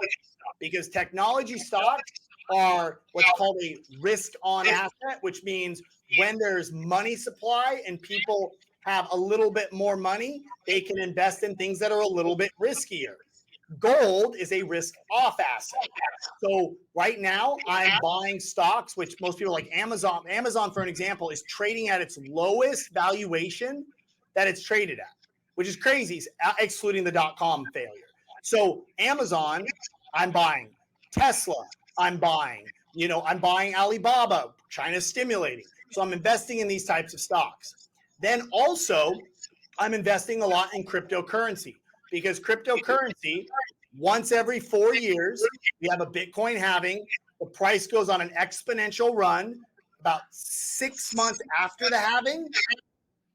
because technology stocks are what's called a risk on asset, which means when there's money supply and people have a little bit more money, they can invest in things that are a little bit riskier. Gold is a risk off asset. So right now I'm buying stocks, which most people like Amazon. Amazon, for an example, is trading at its lowest valuation that it's traded at, which is crazy, excluding the .com failure. So Amazon, I'm buying. Tesla, I'm buying. I'm buying Alibaba. China's stimulating. So I'm investing in these types of stocks. Then also, I'm investing a lot in cryptocurrency because cryptocurrency, once every 4 years, we have a Bitcoin halving. The price goes on an exponential run about 6 months after the halving,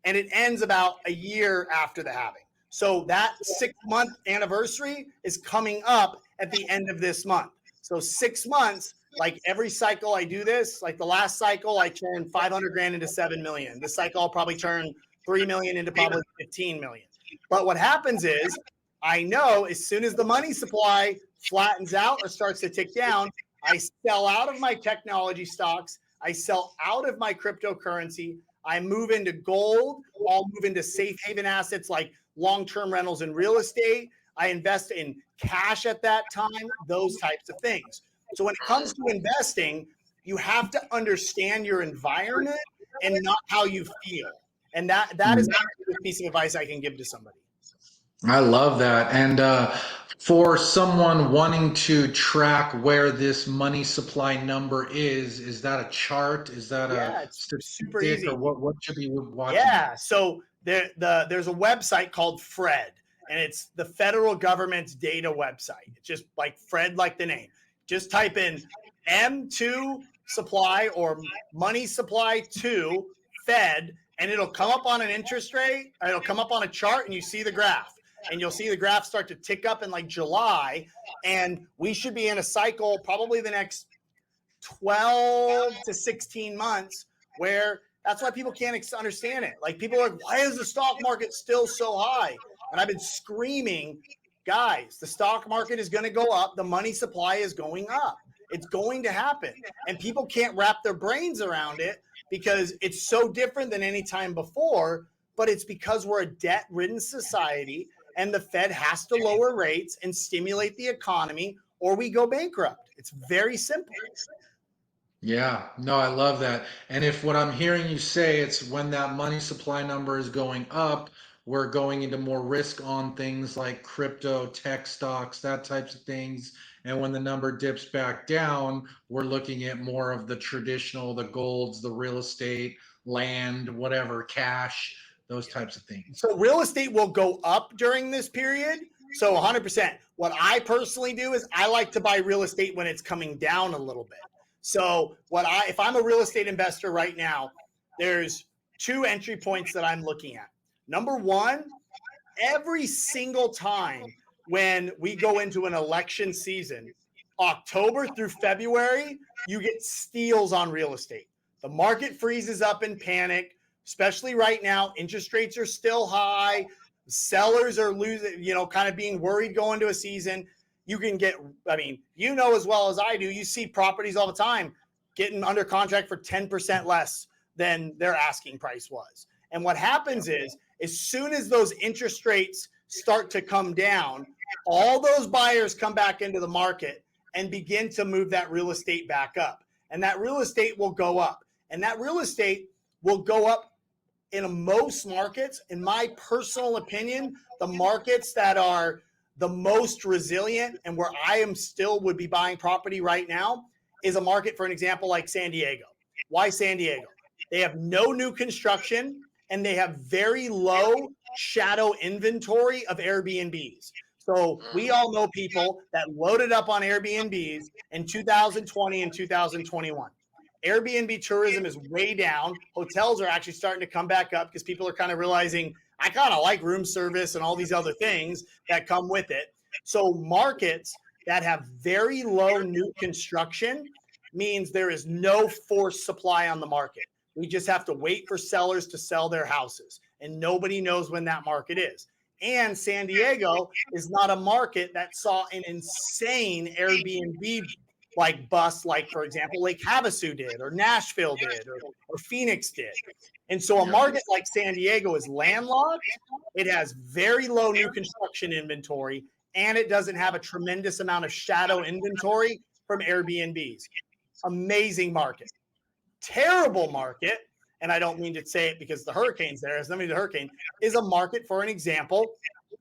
and it ends about a year after the halving. So that 6-month anniversary is coming up at the end of this month. So 6 months, like every cycle I do this, like the last cycle, I turned 500 grand into 7 million. This cycle, I'll probably turn 3 million into probably 15 million. But what happens is I know as soon as the money supply flattens out or starts to tick down, I sell out of my technology stocks. I sell out of my cryptocurrency. I move into gold. I'll move into safe haven assets like long-term rentals and real estate. I invest in cash at that time, those types of things. So when it comes to investing, you have to understand your environment and not how you feel. And that is a piece of advice I can give to somebody. I love that. And for someone wanting to track where this money supply number is that a chart? Is that a It's super statistic, easy. or what should be watching? Yeah. So there's a website called Fred, and it's the federal government's data website. It's just like Fred, like the name. Just type in M2 supply or money supply 2 Fed, and it'll come up on an interest rate, or it'll come up on a chart, and you see the graph. And you'll see the graph start to tick up in like July, and we should be in a cycle probably the next 12 to 16 months where that's why people can't understand it. Like people are like, why is the stock market still so high? And I've been screaming, guys, the stock market is going to go up. The money supply is going up. It's going to happen. And people can't wrap their brains around it because it's so different than any time before, but it's because we're a debt-ridden society and the Fed has to lower rates and stimulate the economy or we go bankrupt. It's very simple. Yeah, no, I love that. And if what I'm hearing you say, it's when that money supply number is going up, we're going into more risk on things like crypto, tech stocks, that types of things. And when the number dips back down, we're looking at more of the traditional, the golds, the real estate, land, whatever, cash, those types of things. So real estate will go up during this period. So 100%. What I personally do is I like to buy real estate when it's coming down a little bit. So if I'm a real estate investor right now, there's 2 entry points that I'm looking at. Number one, every single time when we go into an election season, October through February, you get steals on real estate. The market freezes up in panic, especially right now. Interest rates are still high. Sellers are losing, kind of being worried going to a season. You can get, as well as I do, you see properties all the time getting under contract for 10% less than their asking price was. And what happens is, as soon as those interest rates start to come down, all those buyers come back into the market and begin to move that real estate back up. And that real estate will go up. And that real estate will go up in most markets. In my personal opinion, the markets that are the most resilient and where I am still would be buying property right now is a market, for an example, like San Diego. Why San Diego? They have no new construction and they have very low shadow inventory of Airbnbs. So we all know people that loaded up on Airbnbs in 2020 and 2021. Airbnb tourism is way down. Hotels are actually starting to come back up because people are kind of realizing I kind of like room service and all these other things that come with it. So markets that have very low new construction means there is no forced supply on the market. We just have to wait for sellers to sell their houses, and nobody knows when that market is. And San Diego is not a market that saw an insane Airbnb like bust, like, for example, Lake Havasu did, or Nashville did, or Phoenix did. And so a market like San Diego is landlocked. It has very low new construction inventory, and it doesn't have a tremendous amount of shadow inventory from Airbnbs. Amazing market. Terrible market, and I don't mean to say it because the hurricane's there, it's nothing to the hurricane, is a market, for an example,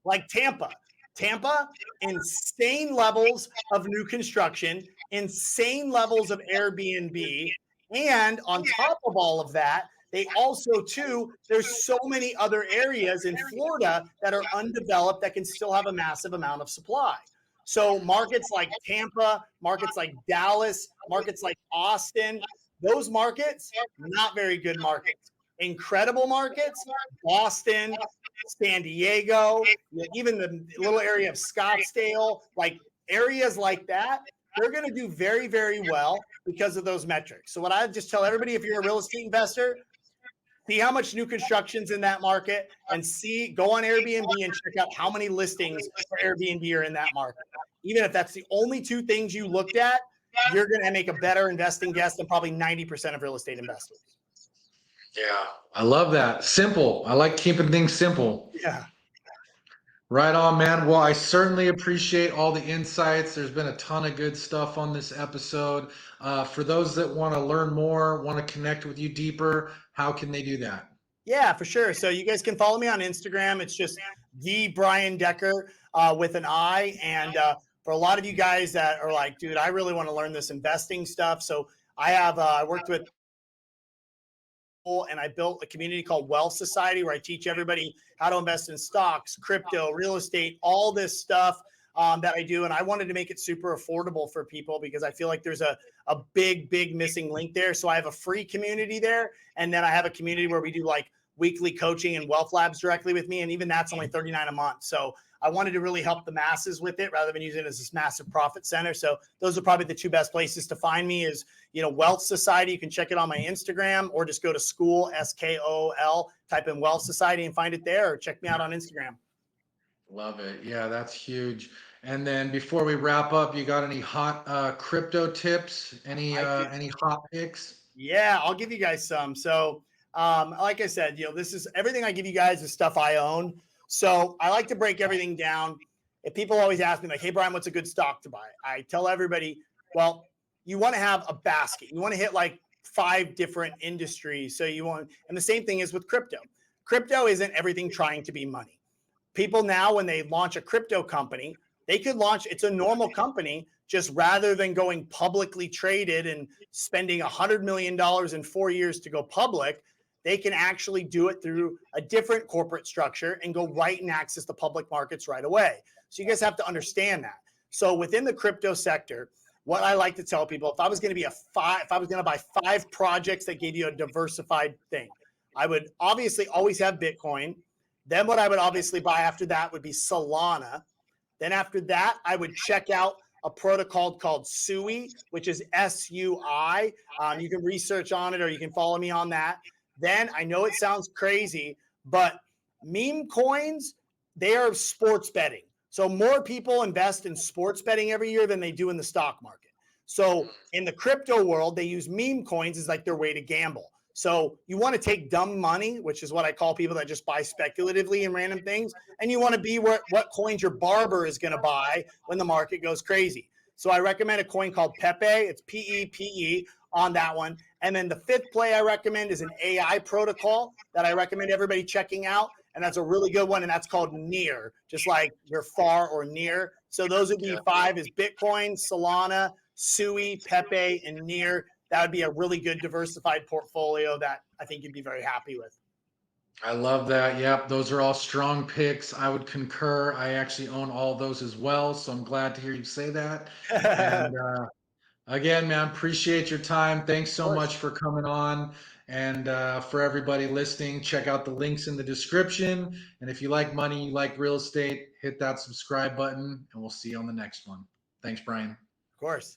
like Tampa. Tampa, insane levels of new construction, insane levels of Airbnb, and on top of all of that, they also, too, there's so many other areas in Florida that are undeveloped that can still have a massive amount of supply. So markets like Tampa, markets like Dallas, markets like Austin, those markets, not very good markets. Incredible markets, Boston, San Diego, even the little area of Scottsdale, like areas like that, they're going to do very, very well because of those metrics. So what I just tell everybody, if you're a real estate investor, see how much new construction's in that market and go on Airbnb and check out how many listings for Airbnb are in that market. Even if that's the only two things you looked at, you're going to make a better investing guess than probably 90% of real estate investors. Yeah, I love that. Simple. I like keeping things simple. Yeah. Right on, man. Well, I certainly appreciate all the insights. There's been a ton of good stuff on this episode. For those that want to learn more, want to connect with you deeper, how can they do that? Yeah, for sure. So you guys can follow me on Instagram. It's just the Brian Decker with an I. And for a lot of you guys that are like, dude, I really want to learn this investing stuff. So I worked with and I built a community called Wealth Society where I teach everybody how to invest in stocks, crypto, real estate, all this stuff that I do. And I wanted to make it super affordable for people because I feel like there's a big, big missing link there. So I have a free community there. And then I have a community where we do like weekly coaching and wealth labs directly with me. And even that's only $39 a month. So I wanted to really help the masses with it rather than using it as this massive profit center. So those are probably the two best places to find me is, Wealth Society. You can check it on my Instagram or just go to school, SKOL, type in Wealth Society and find it there, or check me out on Instagram. Love it. Yeah, that's huge. And then before we wrap up, you got any hot crypto tips? Any hot picks? Yeah, I'll give you guys some. So like I said, this is everything I give you guys is stuff I own. So I like to break everything down. If people always ask me like, hey, Brian, what's a good stock to buy? I tell everybody, well, you want to have a basket. You want to hit like 5 different industries. And the same thing is with crypto. Crypto isn't everything trying to be money. People now, when they launch a crypto company, it's a normal company, just rather than going publicly traded and spending $100 million in 4 years to go public, they can actually do it through a different corporate structure and go right and access the public markets right away. So you guys have to understand that. So within the crypto sector, what I like to tell people, if I was going to buy 5 projects that gave you a diversified thing, I would obviously always have Bitcoin. Then what I would obviously buy after that would be Solana. Then after that, I would check out a protocol called SUI, which is SUI. You can research on it or you can follow me on that. Then I know it sounds crazy, but meme coins, they are sports betting. So more people invest in sports betting every year than they do in the stock market. So in the crypto world, they use meme coins as like their way to gamble. So you want to take dumb money, which is what I call people that just buy speculatively in random things. And you want to be what coins your barber is going to buy when the market goes crazy. So I recommend a coin called Pepe. It's PEPE on that one. And then the 5th play I recommend is an AI protocol that I recommend everybody checking out. and that's a really good one, and that's called near, just like you're far or near. So those would be Yeah. 5 is Bitcoin, Solana, Sui, Pepe, and near. That would be a really good diversified portfolio that I think you'd be very happy with. I love that. Yep, those are all strong picks. I would concur. I actually own all those as well, so I'm glad to hear you say that. And Of again, man, appreciate your time. Thanks so course. much for coming on. And for everybody listening, check out the links in the description. And if you like money, you like real estate, hit that subscribe button, and we'll see you on the next one. Thanks, Brian. Of course.